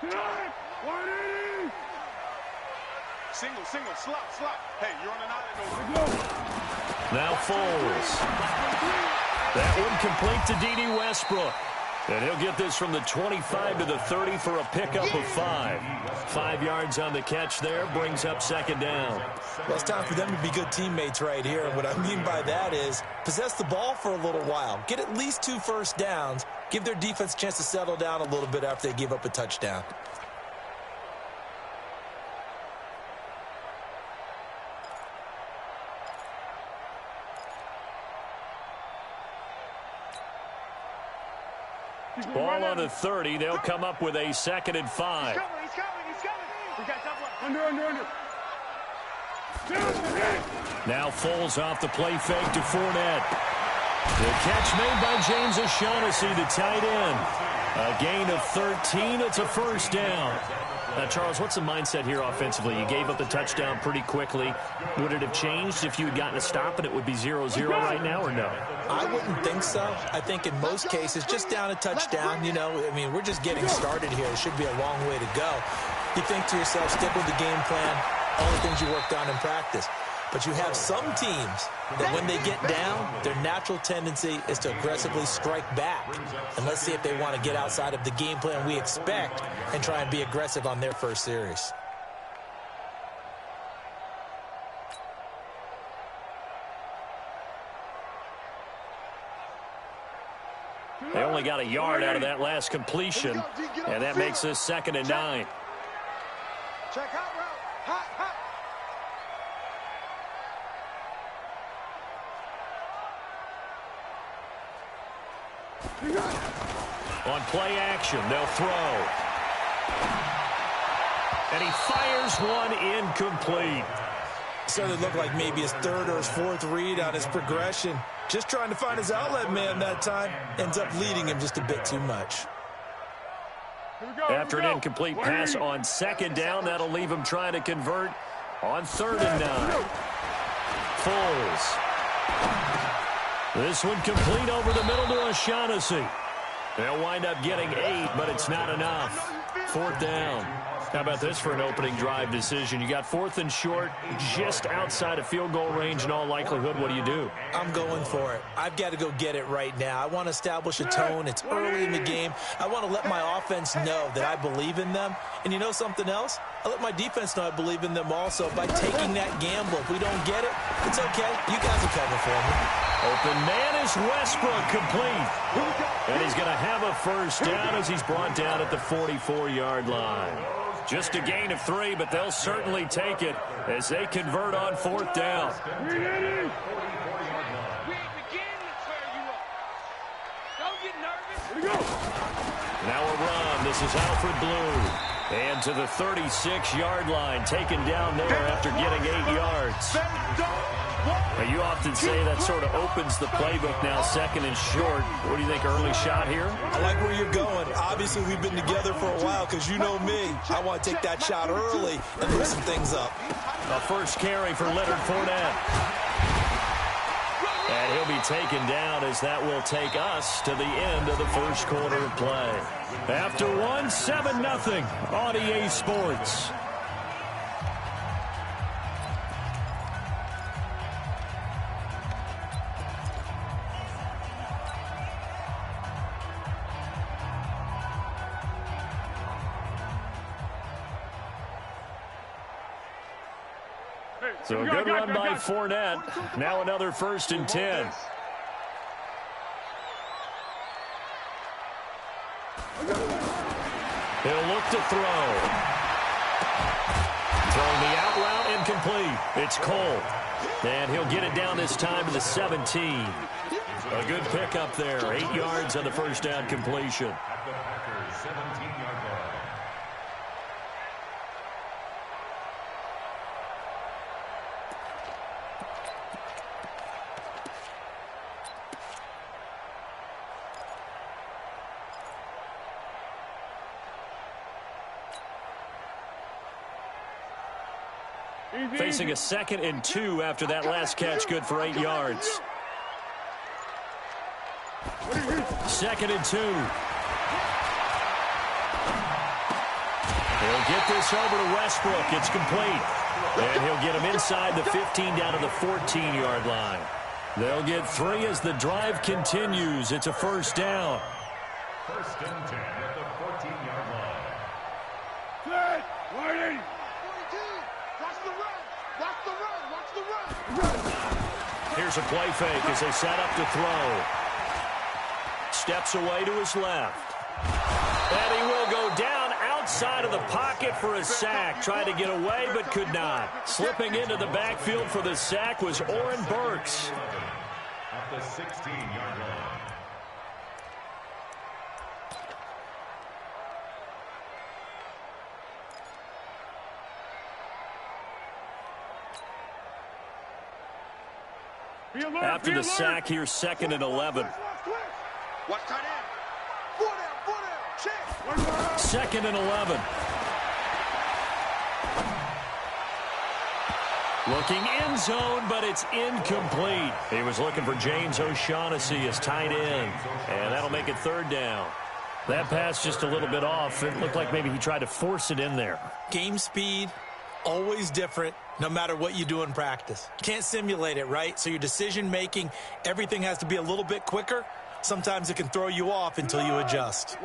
180. Single, slop. Hey, you're on an island over. Now Foles. That one complete to D.D. Westbrook. And he'll get this from the 25 to the 30 for a pickup of 5. 5 yards on the catch there, brings up second down. Well, it's time for them to be good teammates right here. And what I mean by that is possess the ball for a little while. Get at least 2 first downs. Give their defense a chance to settle down a little bit after they give up a touchdown. Ball on the 30. They'll come up with a 2nd and 5. He's coming. We got double. Under. Now Foles off the play fake to Fournette. The catch made by James O'Shaughnessy, the tight end. A gain of 13. It's a first down. Now, Charles, what's the mindset here offensively? You gave up the touchdown pretty quickly. Would it have changed if you had gotten a stop and it would be 0-0 right now, or no? I wouldn't think so. I think in most cases, just down a touchdown, I mean, we're just getting started here. It should be a long way to go. You think to yourself, stick with the game plan, all the things you worked on in practice. But you have some teams that when they get down, their natural tendency is to aggressively strike back. And let's see if they want to get outside of the game plan we expect and try and be aggressive on their first series. They only got a yard out of that last completion, and that makes this 2nd and 9. Check hot route. Hot. On play action, they'll throw. And he fires one incomplete. Started to look like maybe his 3rd or his 4th read on his progression. Just trying to find his outlet man that time. Ends up leading him just a bit too much. After an incomplete pass on 2nd down, that'll leave him trying to convert on 3rd and 9. Foles. This one complete over the middle to O'Shaughnessy. They'll wind up getting 8, but it's not enough. 4th down. How about this for an opening drive decision? You got 4th and short, just outside of field goal range in all likelihood. What do you do? I'm going for it. I've got to go get it right now. I want to establish a tone. It's early in the game. I want to let my offense know that I believe in them. And you know something else? I let my defense know I believe in them also by taking that gamble. If we don't get it, it's okay. You guys will cover for me. Open man is Westbrook, complete. And he's going to have a first down as he's brought down at the 44-yard line. Just a gain of 3, but they'll certainly take it as they convert on 4th down. Now a run. This is Alfred Blue. And to the 36-yard line, taken down there after getting 8 yards. Now, you often say that sort of opens the playbook now, 2nd and short. What do you think, early shot here? I like where you're going. Obviously, we've been together for a while because you know me. I want to take that shot early and loosen things up. A first carry for Leonard Fournette. And he'll be taken down as that will take us to the end of the first quarter of play. After one, 7-0 on EA Sports. So a good run by Fournette. Now another 1st and 10. He'll look to throw. Throwing the out route incomplete. It's Cole. And he'll get it down this time to the 17. A good pickup there. 8 yards on the first down completion. At the Packers' 17-yard line. Facing a 2nd and 2 after that last catch, good for 8 yards. 2nd and 2. He'll get this over to Westbrook. It's complete. And he'll get him inside the 15 down to the 14-yard line. They'll get 3 as the drive continues. It's a first down. First and 10 at the 14-yard line. Good. Warning. 42. Watch the run. Watch the run. Watch the run. Here's a play fake as they set up to throw. Steps away to his left. And he will go down outside of the pocket for a sack. Tried to get away but could not. Slipping into the backfield for the sack was Oren Burks. At the 16-yard line. After the sack, here's 2nd and 11. Watch tight end. 4 down. Check. 2nd and 11. Looking end zone, but it's incomplete. He was looking for James O'Shaughnessy as tight end, and that'll make it 3rd down. That pass just a little bit off. It looked like maybe he tried to force it in there. Game speed, always different, no matter what you do in practice. You can't simulate it, right? So your decision-making, everything has to be a little bit quicker. Sometimes it can throw you off until you adjust.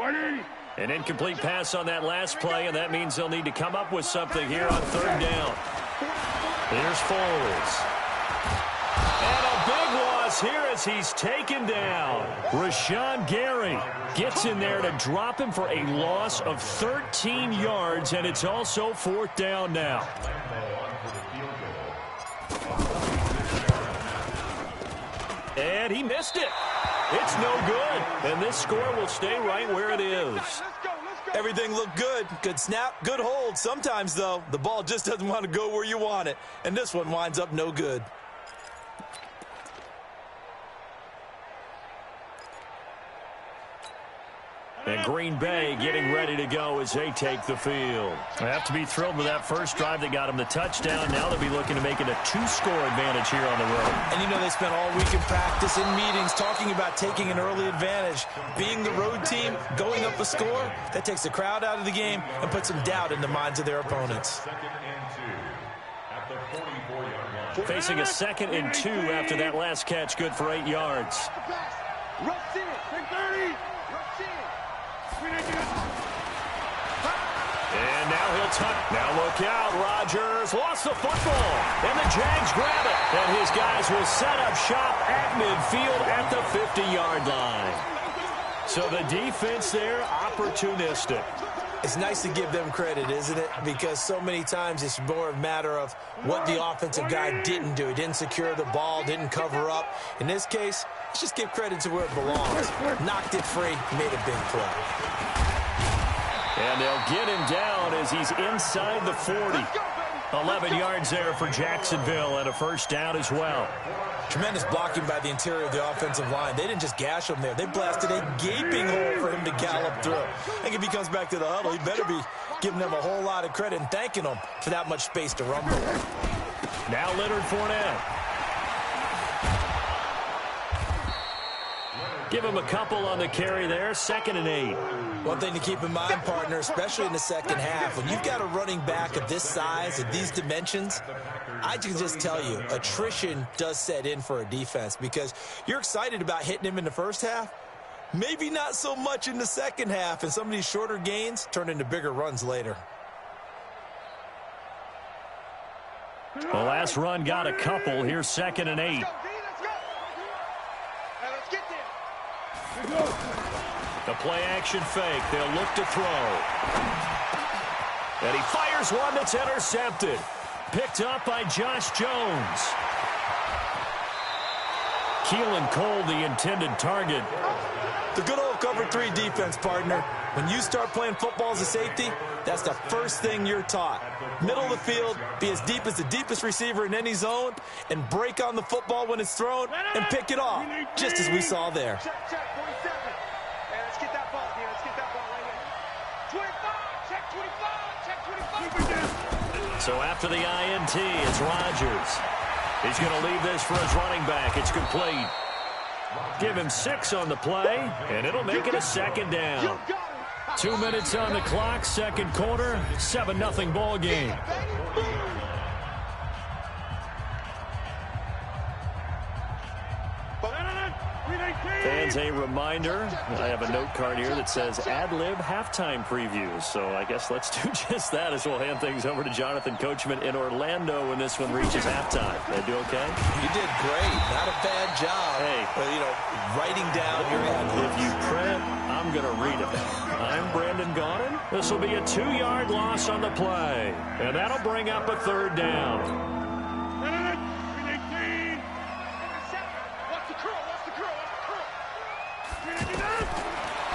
An incomplete pass on that last play, and that means they'll need to come up with something here on 3rd down. Here's Foles. And a big loss here as he's taken down. Rashawn Gary gets in there to drop him for a loss of 13 yards, and it's also 4th down now. And he missed it. It's no good. And this score will stay right where it is. Everything looked good. Good snap, good hold. Sometimes, though, the ball just doesn't want to go where you want it. And this one winds up no good. And Green Bay getting ready to go as they take the field. They have to be thrilled with that first drive that got them the touchdown. Now they'll be looking to make it a 2-score advantage here on the road. And you know they spent all week in practice, in meetings, talking about taking an early advantage. Being the road team, going up a score, that takes the crowd out of the game and puts some doubt in the minds of their opponents. 2nd and 2 at the 44-yard line. Facing a 2nd and 2 after that last catch, good for 8 yards. Rush in. 30. Rush in. And now he'll tuck. Now look out. Rodgers lost the football. And the Jags grab it. And his guys will set up shop at midfield at the 50-yard line. So the defense there, opportunistic. It's nice to give them credit, isn't it? Because so many times it's more a matter of what the offensive guy didn't do. He didn't secure the ball, didn't cover up. In this case, let's just give credit to where it belongs. Knocked it free, made a big play. And they'll get him down as he's inside the 40. 11 yards there for Jacksonville and a first down as well. Tremendous blocking by the interior of the offensive line. They didn't just gash him there. They blasted a gaping hole for him to gallop through. I think if he comes back to the huddle, he better be giving them a whole lot of credit and thanking them for that much space to rumble. Now Leonard Fournette. Give him a couple on the carry there. 2nd and 8. One thing to keep in mind, partner, especially in the second half, when you've got a running back of this size and these dimensions, I can just tell you, attrition does set in for a defense because you're excited about hitting him in the first half. Maybe not so much in the second half, and some of these shorter gains turn into bigger runs later. The last run got a couple. Here's 2nd and 8. The play action fake. They'll look to throw. And he fires one that's intercepted. Picked up by Josh Jones. Keelan Cole, the intended target. The good old cover 3 defense, partner. When you start playing football as a safety, that's the first thing you're taught. Middle of the field, be as deep as the deepest receiver in any zone, and break on the football when it's thrown and pick it off, just as we saw there. Check, 47. Hey, let's get that ball here. Let's get that ball right here. 25. Check 25. Check 25. So after the INT, it's Rodgers. He's going to leave this for his running back. It's complete. Give him 6 on the play, and it'll make it a 2nd down. 2 minutes on the clock, second quarter, 7-0 ball game. Fans, a reminder, I have a note card here that says ad-lib halftime previews. So I guess let's do just that as we'll hand things over to Jonathan Coachman in Orlando when this one reaches halftime. They do okay? You did great. Not a bad job. Hey. Writing down your ad-libs. If you print, I'm going to read it. I'm Brandon Gaudin. This will be a 2-yard loss on the play. And that'll bring up a third down.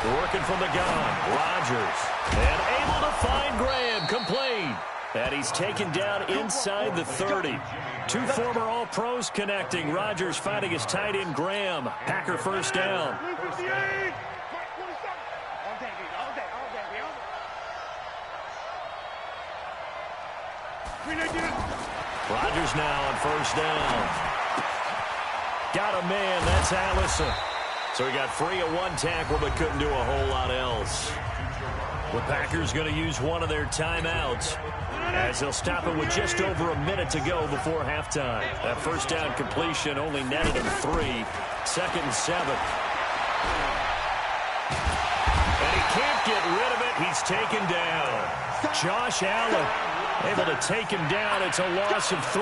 Working from the gun, Rodgers, and able to find Graham, complete. And he's taken down inside the 30. Two former All-Pros connecting. Rodgers finding his tight end, Graham. Packer first down. Rodgers now on first down. Got a man, that's Allison. So he got free of one tackle but couldn't do a whole lot else. The Packers going to use one of their timeouts as they'll stop it with just over a minute to go before halftime. That first down completion only netted him 3. 2nd and 7. And he can't get rid of it. He's taken down. Josh Allen able to take him down. It's a loss of 3.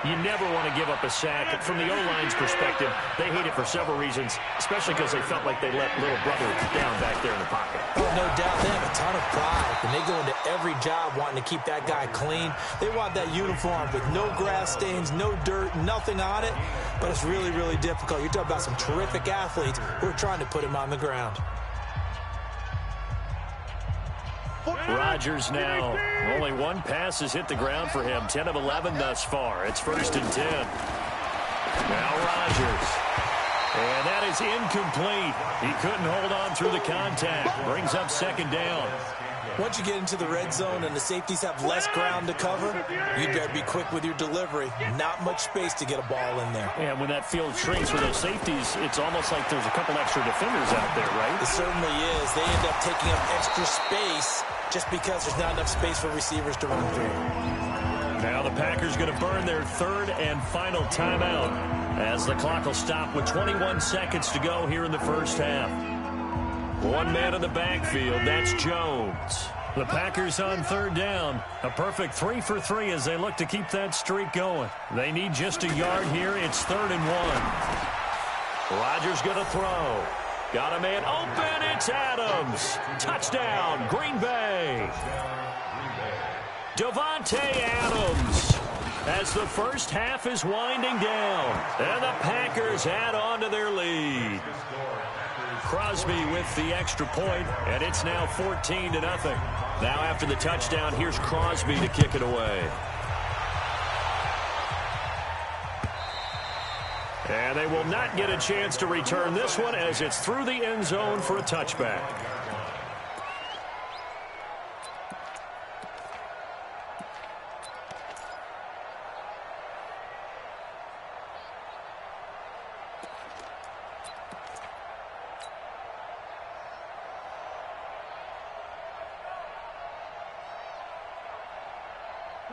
You never want to give up a sack. From the O-line's perspective, they hate it for several reasons, especially because they felt like they let little brother down back there in the pocket. Oh, no doubt. They have a ton of pride. And they go into every job wanting to keep that guy clean. They want that uniform with no grass stains, no dirt, nothing on it. But it's really, really difficult. You're talking about some terrific athletes who are trying to put him on the ground. Rodgers now. Only one pass has hit the ground for him. 10 of 11 thus far. It's 1st and 10. Now Rodgers. And that is incomplete. He couldn't hold on through the contact. Brings up 2nd down. Once you get into the red zone and the safeties have less ground to cover, you better be quick with your delivery. Not much space to get a ball in there. And when that field shrinks for those safeties, it's almost like there's a couple extra defenders out there, right? It certainly is. They end up taking up extra space just because there's not enough space for receivers to run through. Now the Packers going to burn their 3rd and final timeout as the clock will stop with 21 seconds to go here in the first half. One man in the backfield, that's Jones. The Packers on 3rd down. A perfect 3 for 3 as they look to keep that streak going. They need just a yard here. It's 3rd and 1. Rodgers going to throw. Got a man open. It's Adams. Touchdown, Green Bay. Devontae Adams as the first half is winding down. And the Packers add on to their lead. Crosby with the extra point, and it's now 14-0. Now after the touchdown, here's Crosby to kick it away. And they will not get a chance to return this one as it's through the end zone for a touchback.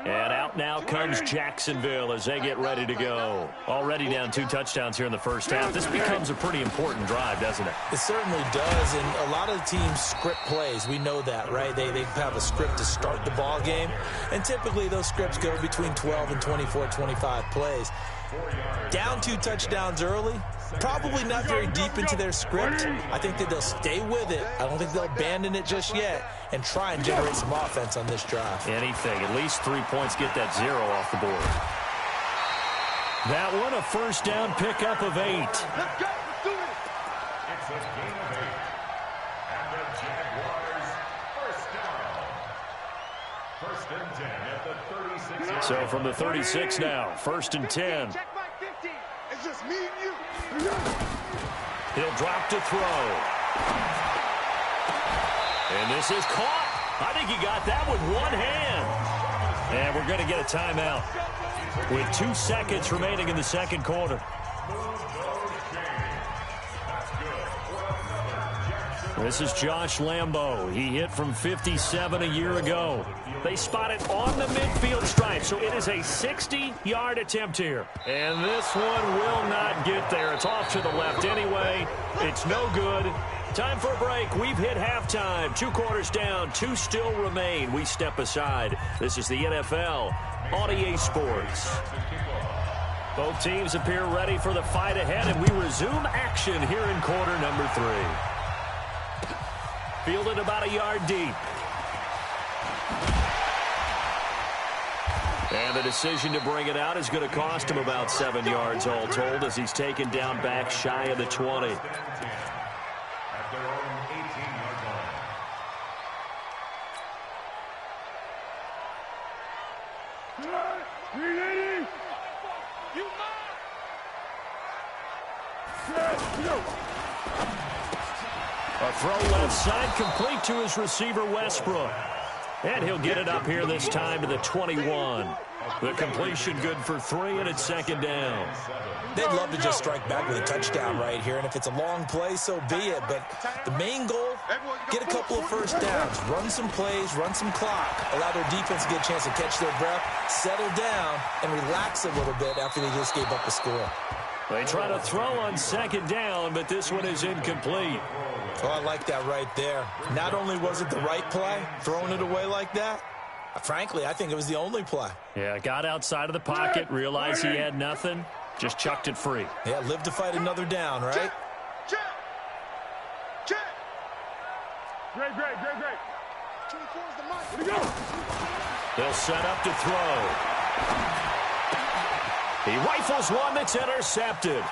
And out now comes Jacksonville as they get ready to go. Already down 2 touchdowns here in the first half. This becomes a pretty important drive, doesn't it? It certainly does, and a lot of the teams script plays. We know that, right? They have a script to start the ball game, and typically those scripts go between 12 and 24, 25 plays. Down 2 touchdowns early, probably not very deep into their script. I think that they'll stay with it. I don't think they'll abandon it just yet and try and generate some offense on this drive. Anything. At least 3 points, get that 0 off the board. That one, a first down pickup of 8. Let's go. Let's do it. It's a gain of 8. And the Jaguars first down. 1st and 10 at the 36. So from the 36 now, 1st and 10. Check my 50. It's just me and you. He'll drop to throw. And this is caught. I think he got that with one hand. And we're going to get a timeout with 2 seconds remaining in the second quarter. This is Josh Lambo. He hit from 57 a year ago. They spot it on the midfield stripe, so it is a 60-yard attempt here. And this one will not get there. It's off to the left anyway. It's no good. Time for a break. We've hit halftime. 2 quarters down. 2 still remain. We step aside. This is the NFL on EA Sports. Both teams appear ready for the fight ahead, and we resume action here in quarter number 3. Fielded about a yard deep. And the decision to bring it out is going to cost him about 7 yards all told as he's taken down back shy of the 20. At their own 18-yard line. A throw left side complete to his receiver Westbrook. And he'll get it up here this time to the 21. The completion good for 3, and it's second down. They'd love to just strike back with a touchdown right here, and if it's a long play, so be it. But the main goal, get a couple of first downs, run some plays, run some clock, allow their defense to get a chance to catch their breath, settle down, and relax a little bit after they just gave up a score. They try to throw on second down, but this one is incomplete. Oh, I like that right there. Not only was it the right play, throwing it away like that, frankly, I think it was the only play. Yeah, got outside of the pocket, realized he had nothing, just chucked it free. Yeah, live to fight another down, right? Check. Great. 24 is the mic. Here we go. They'll set up to throw. He rifles one that's intercepted.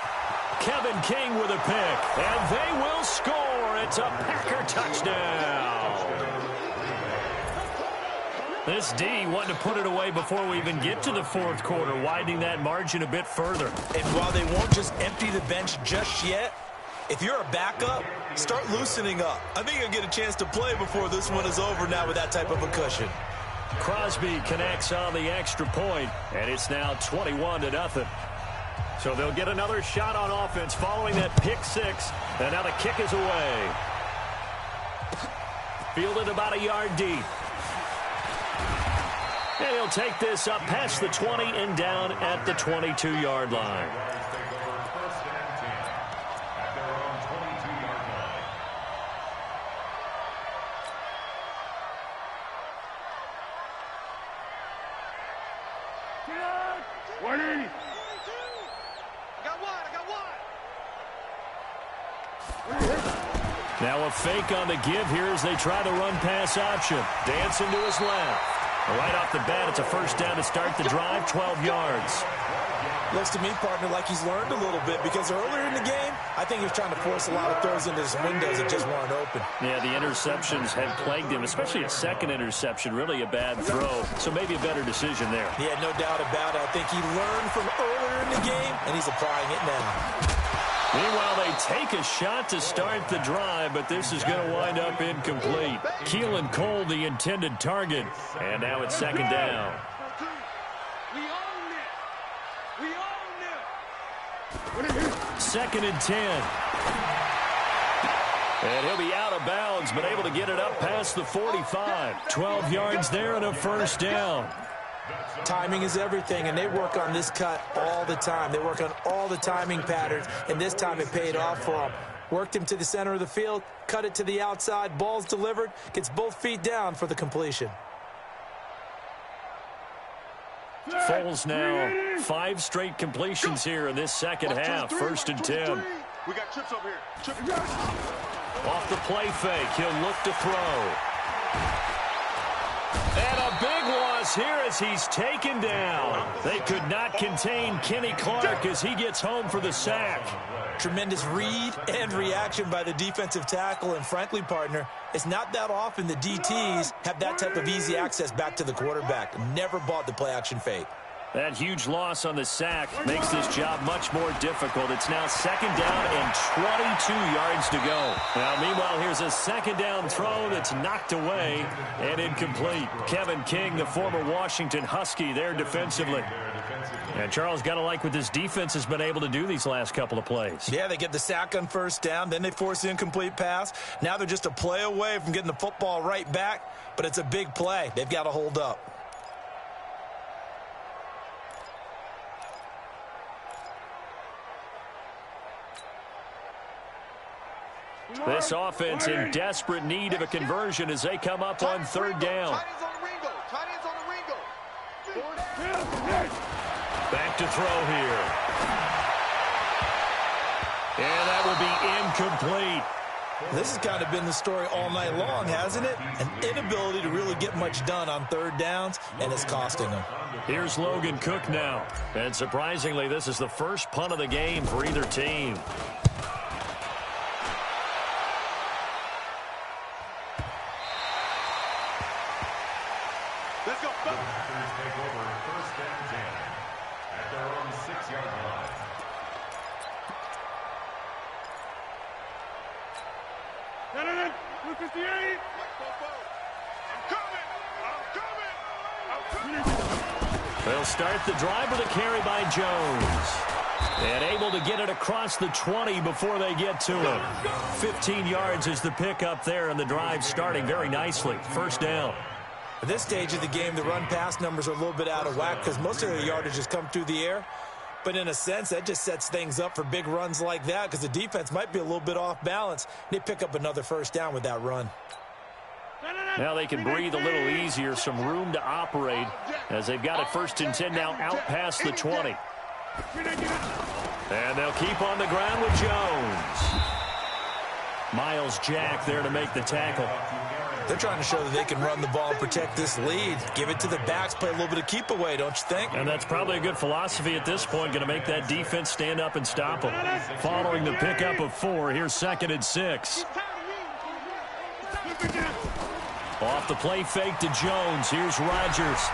Kevin King with a pick, and they will score. It's a Packer touchdown. This D wanted to put it away before we even get to the fourth quarter, widening that margin a bit further. And while they won't just empty the bench just yet, if you're a backup, start loosening up. I think you'll get a chance to play before this one is over now with that type of a cushion. Crosby connects on the extra point, and it's now 21-0. So they'll get another shot on offense following that pick 6, and now the kick is away. Fielded about a yard deep. And he'll take this up past the 20 and down at the 22-yard line. First and 10 at their own 22-yard line. Now a fake on the give here as they try the run-pass option. Dancing to his left. Right off the bat, it's a first down to start the drive, 12 yards. Looks to me, partner, like he's learned a little bit because earlier in the game, I think he was trying to force a lot of throws into his windows that just weren't open. Yeah, the interceptions had plagued him, especially a second interception, really a bad throw. So maybe a better decision there. Yeah, no doubt about it. I think he learned from earlier in the game, and he's applying it now. Meanwhile, they take a shot to start the drive, but this is going to wind up incomplete. Keelan Cole, the intended target, and now it's second down. Second and 10. And he'll be out of bounds, but able to get it up past the 45. 12 yards there and a first down. Timing is everything, and they work on this cut all the time. They work on all the timing patterns, and this time it paid off for them. Worked him to the center of the field, cut it to the outside, ball's delivered, gets both feet down for the completion. Foles now 5 straight completions here in this second half. First and 10. We got trips over here. Off the play fake, he'll look to throw. And a big loss here as he's taken down. They could not contain Kenny Clark as he gets home for the sack. Tremendous read and reaction by the defensive tackle, and frankly, partner, it's not that often the DTs have that type of easy access back to the quarterback. Never bought the play-action fake. That huge loss on the sack makes this job much more difficult. It's now 2nd down and 22 yards to go. Now, meanwhile, here's a 2nd down throw that's knocked away and incomplete. Kevin King, the former Washington Husky, there defensively. And Charles, got to like what this defense has been able to do these last couple of plays. Yeah, they get the sack on 1st down, then they force the incomplete pass. Now they're just a play away from getting the football right back, but it's a big play. They've got to hold up. This offense in desperate need of a conversion as they come up on 3rd down. Back to throw here. And that will be incomplete. This has kind of been the story all night long, hasn't it? An inability to really get much done on 3rd downs, and it's costing them. Here's Logan Cook now. And surprisingly, this is the first punt of the game for either team. Let's go. Packers take over 1st and 10 at their own 6-yard line. Look at the 8. I'm coming. They'll start the drive with a carry by Jones. And able to get it across the 20 before they get to him. 15 yards is the pickup there, and the drive starting very nicely. 1st down. At this stage of the game, the run-pass numbers are a little bit out of whack because most of the yardage has come through the air. But in a sense, that just sets things up for big runs like that because the defense might be a little bit off balance. They pick up another 1st down with that run. Now they can breathe a little easier, some room to operate as they've got it 1st and 10 now out past the 20. And they'll keep on the ground with Jones. Miles Jack there to make the tackle. They're trying to show that they can run the ball and protect this lead. Give it to the backs, play a little bit of keep away, don't you think? And that's probably a good philosophy at this point, going to make that defense stand up and stop them. Following the pickup of 4, here's 2nd and 6. Off the play fake to Jones. Here's Rodgers.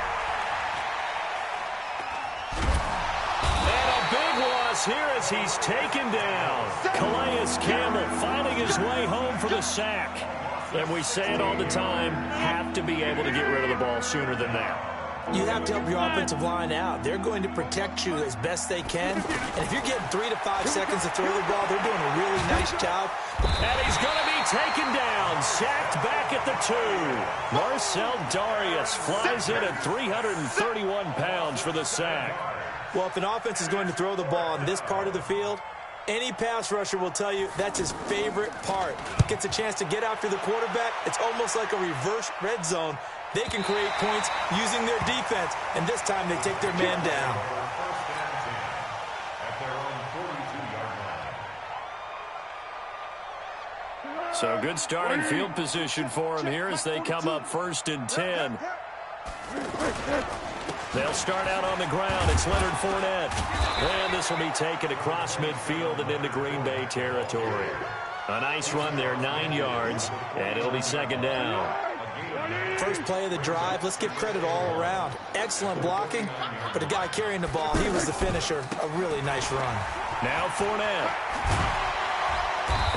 And a big loss here as he's taken down. Calais Campbell finding his way home for the sack. And we say it all the time, have to be able to get rid of the ball sooner than that. You have to help your offensive line out. They're going to protect you as best they can. And if you're getting 3 to 5 seconds to throw the ball, they're doing a really nice job. And he's going to be taken down, sacked back at the 2. Marcel Darius flies in at 331 pounds for the sack. Well, if an offense is going to throw the ball in this part of the field, any pass rusher will tell you that's his favorite part. Gets a chance to get after the quarterback. It's almost like a reverse red zone. They can create points using their defense, and this time they take their man down. So good starting field position for them here as they come up 1st and 10. They'll start out on the ground. It's Leonard Fournette. And this will be taken across midfield and into Green Bay territory. A nice run there, 9 yards, and it'll be 2nd down. First play of the drive, let's give credit all around. Excellent blocking, but the guy carrying the ball, he was the finisher. A really nice run. Now Fournette.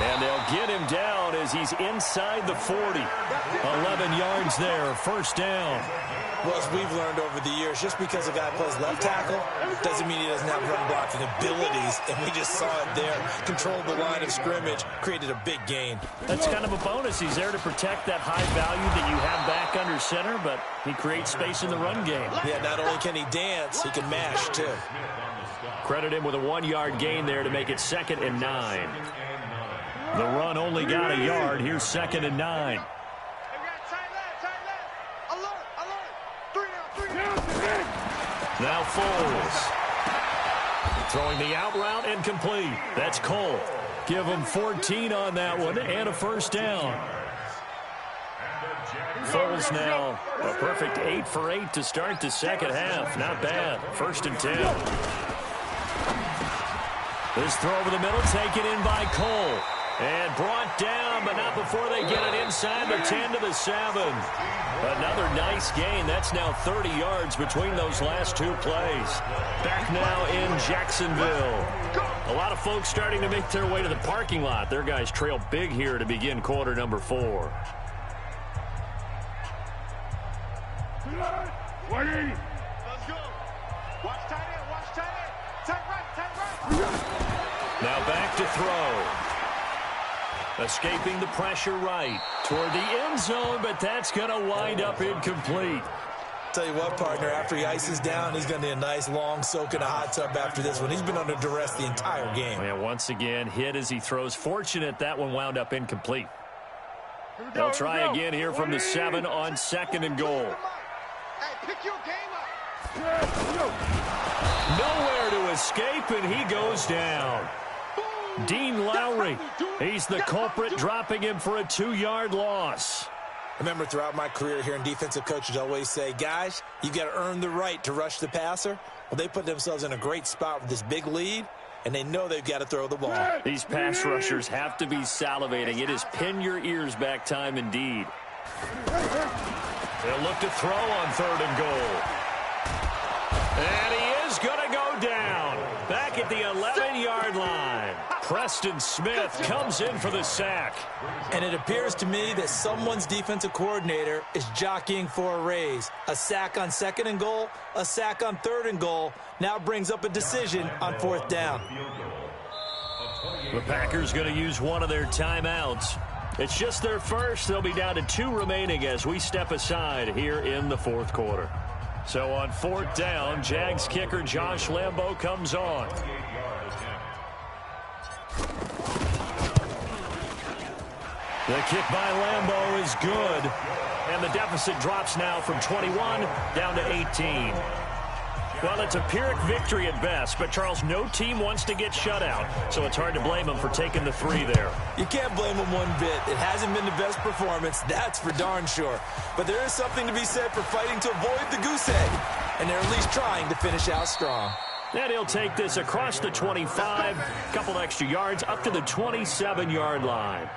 And they'll get him down as he's inside the 40. 11 yards there, 1st down. Well, as we've learned over the years, just because a guy plays left tackle doesn't mean he doesn't have run blocking abilities. And we just saw it there. Controlled the line of scrimmage, created a big gain. That's kind of a bonus. He's there to protect that high value that you have back under center, but he creates space in the run game. Yeah, not only can he dance, he can mash, too. Credit him with a 1-yard gain there to make it 2nd and 9. The run only got a yard. Here's 2nd and 9. Now Foles. Throwing the out route and complete. That's Cole. Give him 14 on that one and a 1st down. Foles now a perfect 8 for 8 to start the 2nd half. Not bad. 1st and 10. This throw over the middle taken in by Cole. And brought down, but not before they get it inside the 10 to the 7. Another nice gain. That's now 30 yards between those last two plays. Back now in Jacksonville. A lot of folks starting to make their way to the parking lot. Their guys trail big here to begin quarter number 4. Let's go. Watch tight end. Watch tight end. Tight right. Now back to throw. Escaping the pressure right toward the end zone, but that's going to wind up incomplete. Tell you what, partner, after he ices down, he's going to need a nice long soak in a hot tub after this one. He's been under duress the entire game. And once again, hit as he throws. Fortunate that one wound up incomplete. They'll try again here from the 7 on 2nd and goal. Hey, pick your game up. Nowhere to escape, and he goes down. Dean Lowry, he's the culprit, dropping him for a 2-yard loss. Remember, throughout my career here in defensive coaches always say, guys, you've got to earn the right to rush the passer. Well, they put themselves in a great spot with this big lead, and they know they've got to throw the ball. These pass rushers have to be salivating. It is pin your ears back time indeed. They'll look to throw on 3rd and goal. And he is going to go down. Back at the 11-yard line. Preston Smith comes in for the sack. And it appears to me that someone's defensive coordinator is jockeying for a raise. A sack on 2nd and goal, a sack on 3rd and goal, now brings up a decision on 4th down. The Packers going to use one of their timeouts. It's just their first. They'll be down to 2 remaining as we step aside here in the 4th quarter. So on 4th down, Jags kicker Josh Lambo comes on. The kick by Lambo is good. And the deficit drops now from 21 down to 18. Well, it's a Pyrrhic victory at best, but, Charles, no team wants to get shut out, so it's hard to blame them for taking the 3 there. You can't blame them one bit. It hasn't been the best performance, that's for darn sure. But there is something to be said for fighting to avoid the goose egg, and they're at least trying to finish out strong. And he'll take this across the 25, couple extra yards, up to the 27-yard line.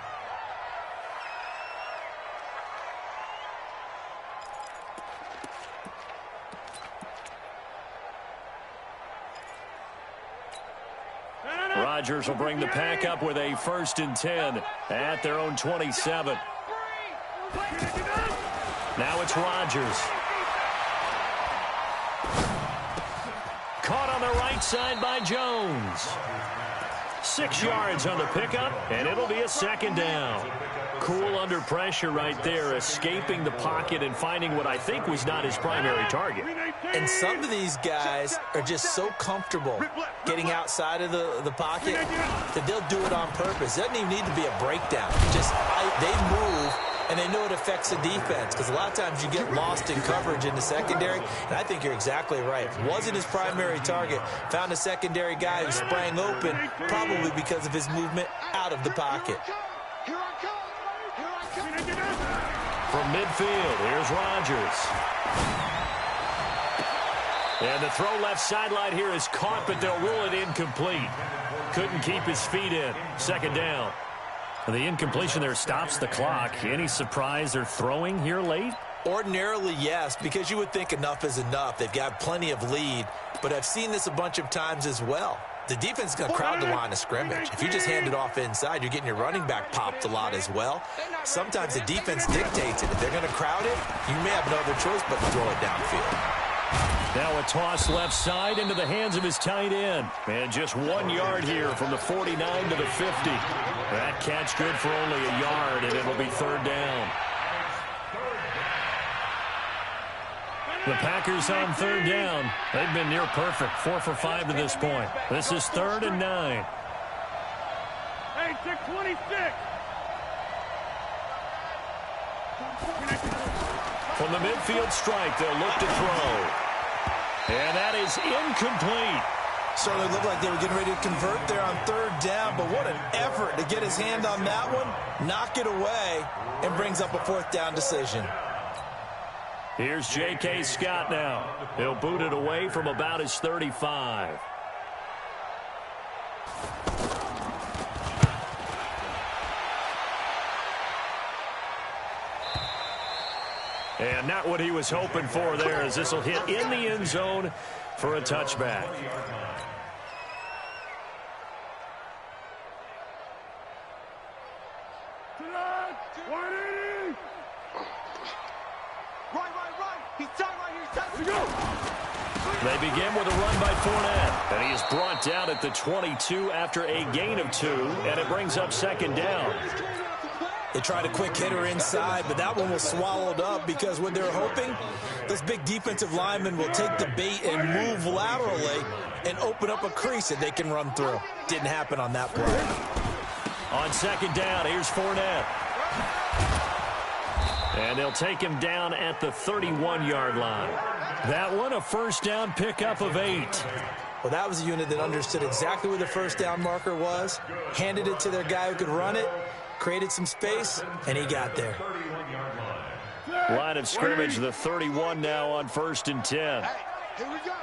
Rodgers will bring the pack up with a 1st and 10 at their own 27. Now it's Rodgers. Caught on the right side by Jones. 6 yards on the pickup, and it'll be a 2nd down. Cool under pressure right there, escaping the pocket and finding what I think was not his primary target. And some of these guys are just so comfortable getting outside of the pocket that they'll do it on purpose. It doesn't even need to be a breakdown. Just they move, and they know it affects the defense, because a lot of times you get lost in coverage in the secondary, and I think you're exactly right. Wasn't his primary target. Found a secondary guy who sprang open, probably because of his movement out of the pocket. From midfield, here's Rodgers. And the throw left sideline here is caught, but they'll rule it incomplete. Couldn't keep his feet in. 2nd down. And the incompletion there stops the clock. Any surprise they're throwing here late? Ordinarily, yes, because you would think enough is enough. They've got plenty of lead, but I've seen this a bunch of times as well. The defense is going to crowd the line of scrimmage. If you just hand it off inside, you're getting your running back popped a lot as well. Sometimes the defense dictates it. If they're going to crowd it, you may have no other choice but to throw it downfield. Now a toss left side into the hands of his tight end. And just 1 yard here from the 49 to the 50. That catch good for only a yard, and it'll be 3rd down. The Packers on 3rd down. They've been near perfect, 4 for 5 to this point. This is 3rd and 9. Hey, 626. From the midfield strike, they'll look to throw. And that is incomplete. Certainly looked like they were getting ready to convert there on 3rd down, but what an effort to get his hand on that one, knock it away, and brings up a 4th down decision. Here's J.K. Scott now. He'll boot it away from about his 35. And not what he was hoping for there, as this will hit in the end zone for a touchback. They begin with a run by Fournette, and he is brought down at the 22 after a gain of 2, and it brings up second down. They tried a quick hitter inside, but that one was swallowed up because what they're hoping, those big defensive linemen will take the bait and move laterally and open up a crease that they can run through. Didn't happen on that play. On second down, here's Fournette. And they'll take him down at the 31-yard line. That one, a first down pickup of 8. Well, that was a unit that understood exactly where the first down marker was, handed it to their guy who could run it, created some space, and he got there. Line of scrimmage, the 31 now on 1st and 10. Hey, here we go.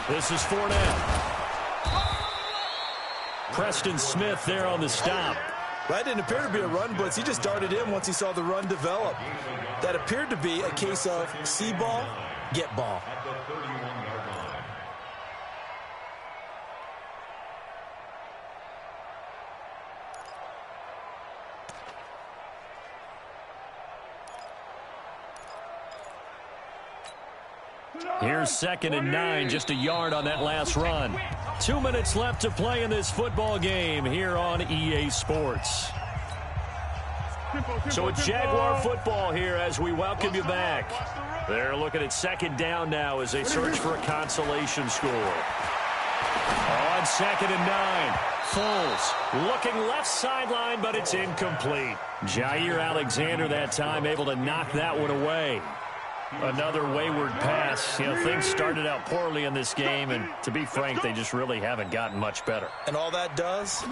This is Fournette. Preston Smith there on the stop. That didn't appear to be a run blitz. He just darted in once he saw the run develop. That appeared to be a case of see ball, get ball. Here's 2nd and 9, just a yard on that last run. 2 minutes left to play in this football game here on EA Sports. So it's Jaguar football here as we welcome you back. They're looking at 2nd down now as they search for a consolation score. On 2nd and 9, Foles looking left sideline, but it's incomplete. Jair Alexander that time able to knock that one away. Another wayward pass. You know, things started out poorly in this game, and to be frank, they just really haven't gotten much better. And all that does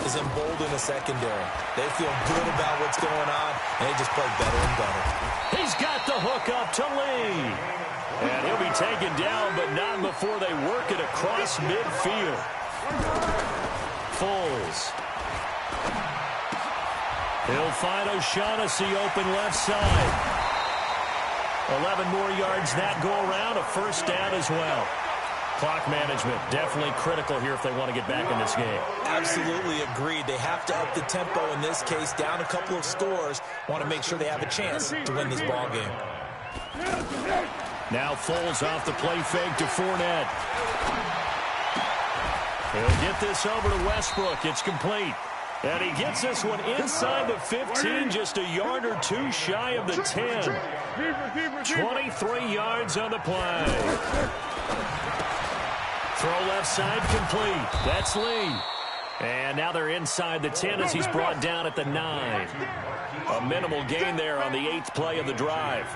is embolden a secondary. They feel good about what's going on, and they just play better and better. He's got the hook up to Lee. And he'll be taken down, but not before they work it across midfield. Foles. He'll find O'Shaughnessy open left side. 11 more yards that go around, a first down as well. Clock management definitely critical here if they want to get back in this game. Absolutely agreed. They have to up the tempo in this case, down a couple of scores. Want to make sure they have a chance to win this ball game. Now Foles off the play fake to Fournette. He'll get this over to Westbrook. It's complete. And he gets this one inside the 15, just a yard or 2 shy of the 10. 23 yards on the play. Throw left side complete. That's Lee. And now they're inside the 10 as he's brought down at the 9. A minimal gain there on the 8th play of the drive.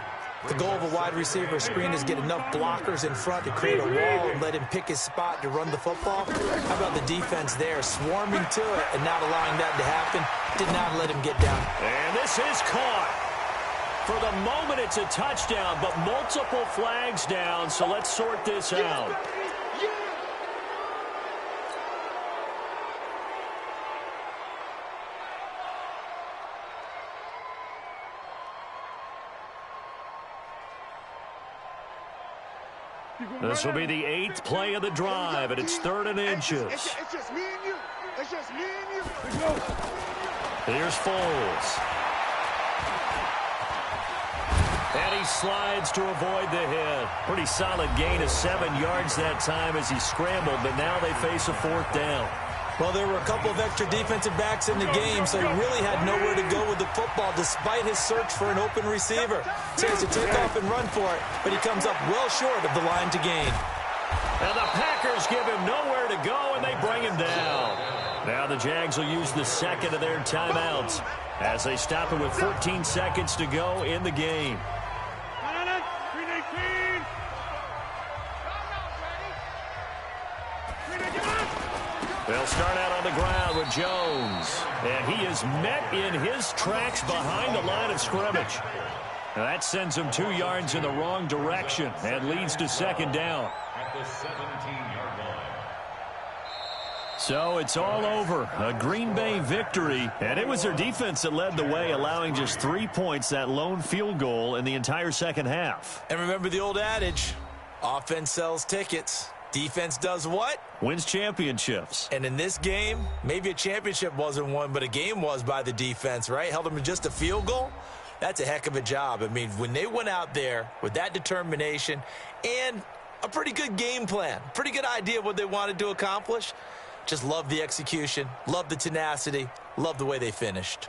The goal of a wide receiver screen is get enough blockers in front to create a wall and let him pick his spot to run the football. How about the defense there, swarming to it and not allowing that to happen? Did not let him get down. And this is caught. For the moment, it's a touchdown, but multiple flags down, so let's sort this out. This will be the 8th play of the drive, and it's 3rd and inches. It's just me and you. It's just me and you. Here's Foles. And he slides to avoid the hit. Pretty solid gain of 7 yards that time as he scrambled, but now they face a 4th down. Well, there were a couple of extra defensive backs in the game, so he really had nowhere to go with the football despite his search for an open receiver. So he has to take off and run for it, but he comes up well short of the line to gain. And the Packers give him nowhere to go, and they bring him down. Now the Jags will use the 2nd of their timeouts as they stop it with 14 seconds to go in the game. They'll start out on the ground with Jones. And he is met in his tracks behind the line of scrimmage. Now that sends him 2 yards in the wrong direction and leads to 2nd down. At the 17-yard line. So it's all over. A Green Bay victory. And it was their defense that led the way, allowing just 3 points, that lone field goal in the entire second half. And remember the old adage, offense sells tickets. Defense does what? Wins championships. And in this game, maybe a championship wasn't won, but a game was by the defense, right? Held them to just a field goal. That's a heck of a job. I mean, when they went out there with that determination and a pretty good game plan, pretty good idea of what they wanted to accomplish, just love the execution, love the tenacity, love the way they finished.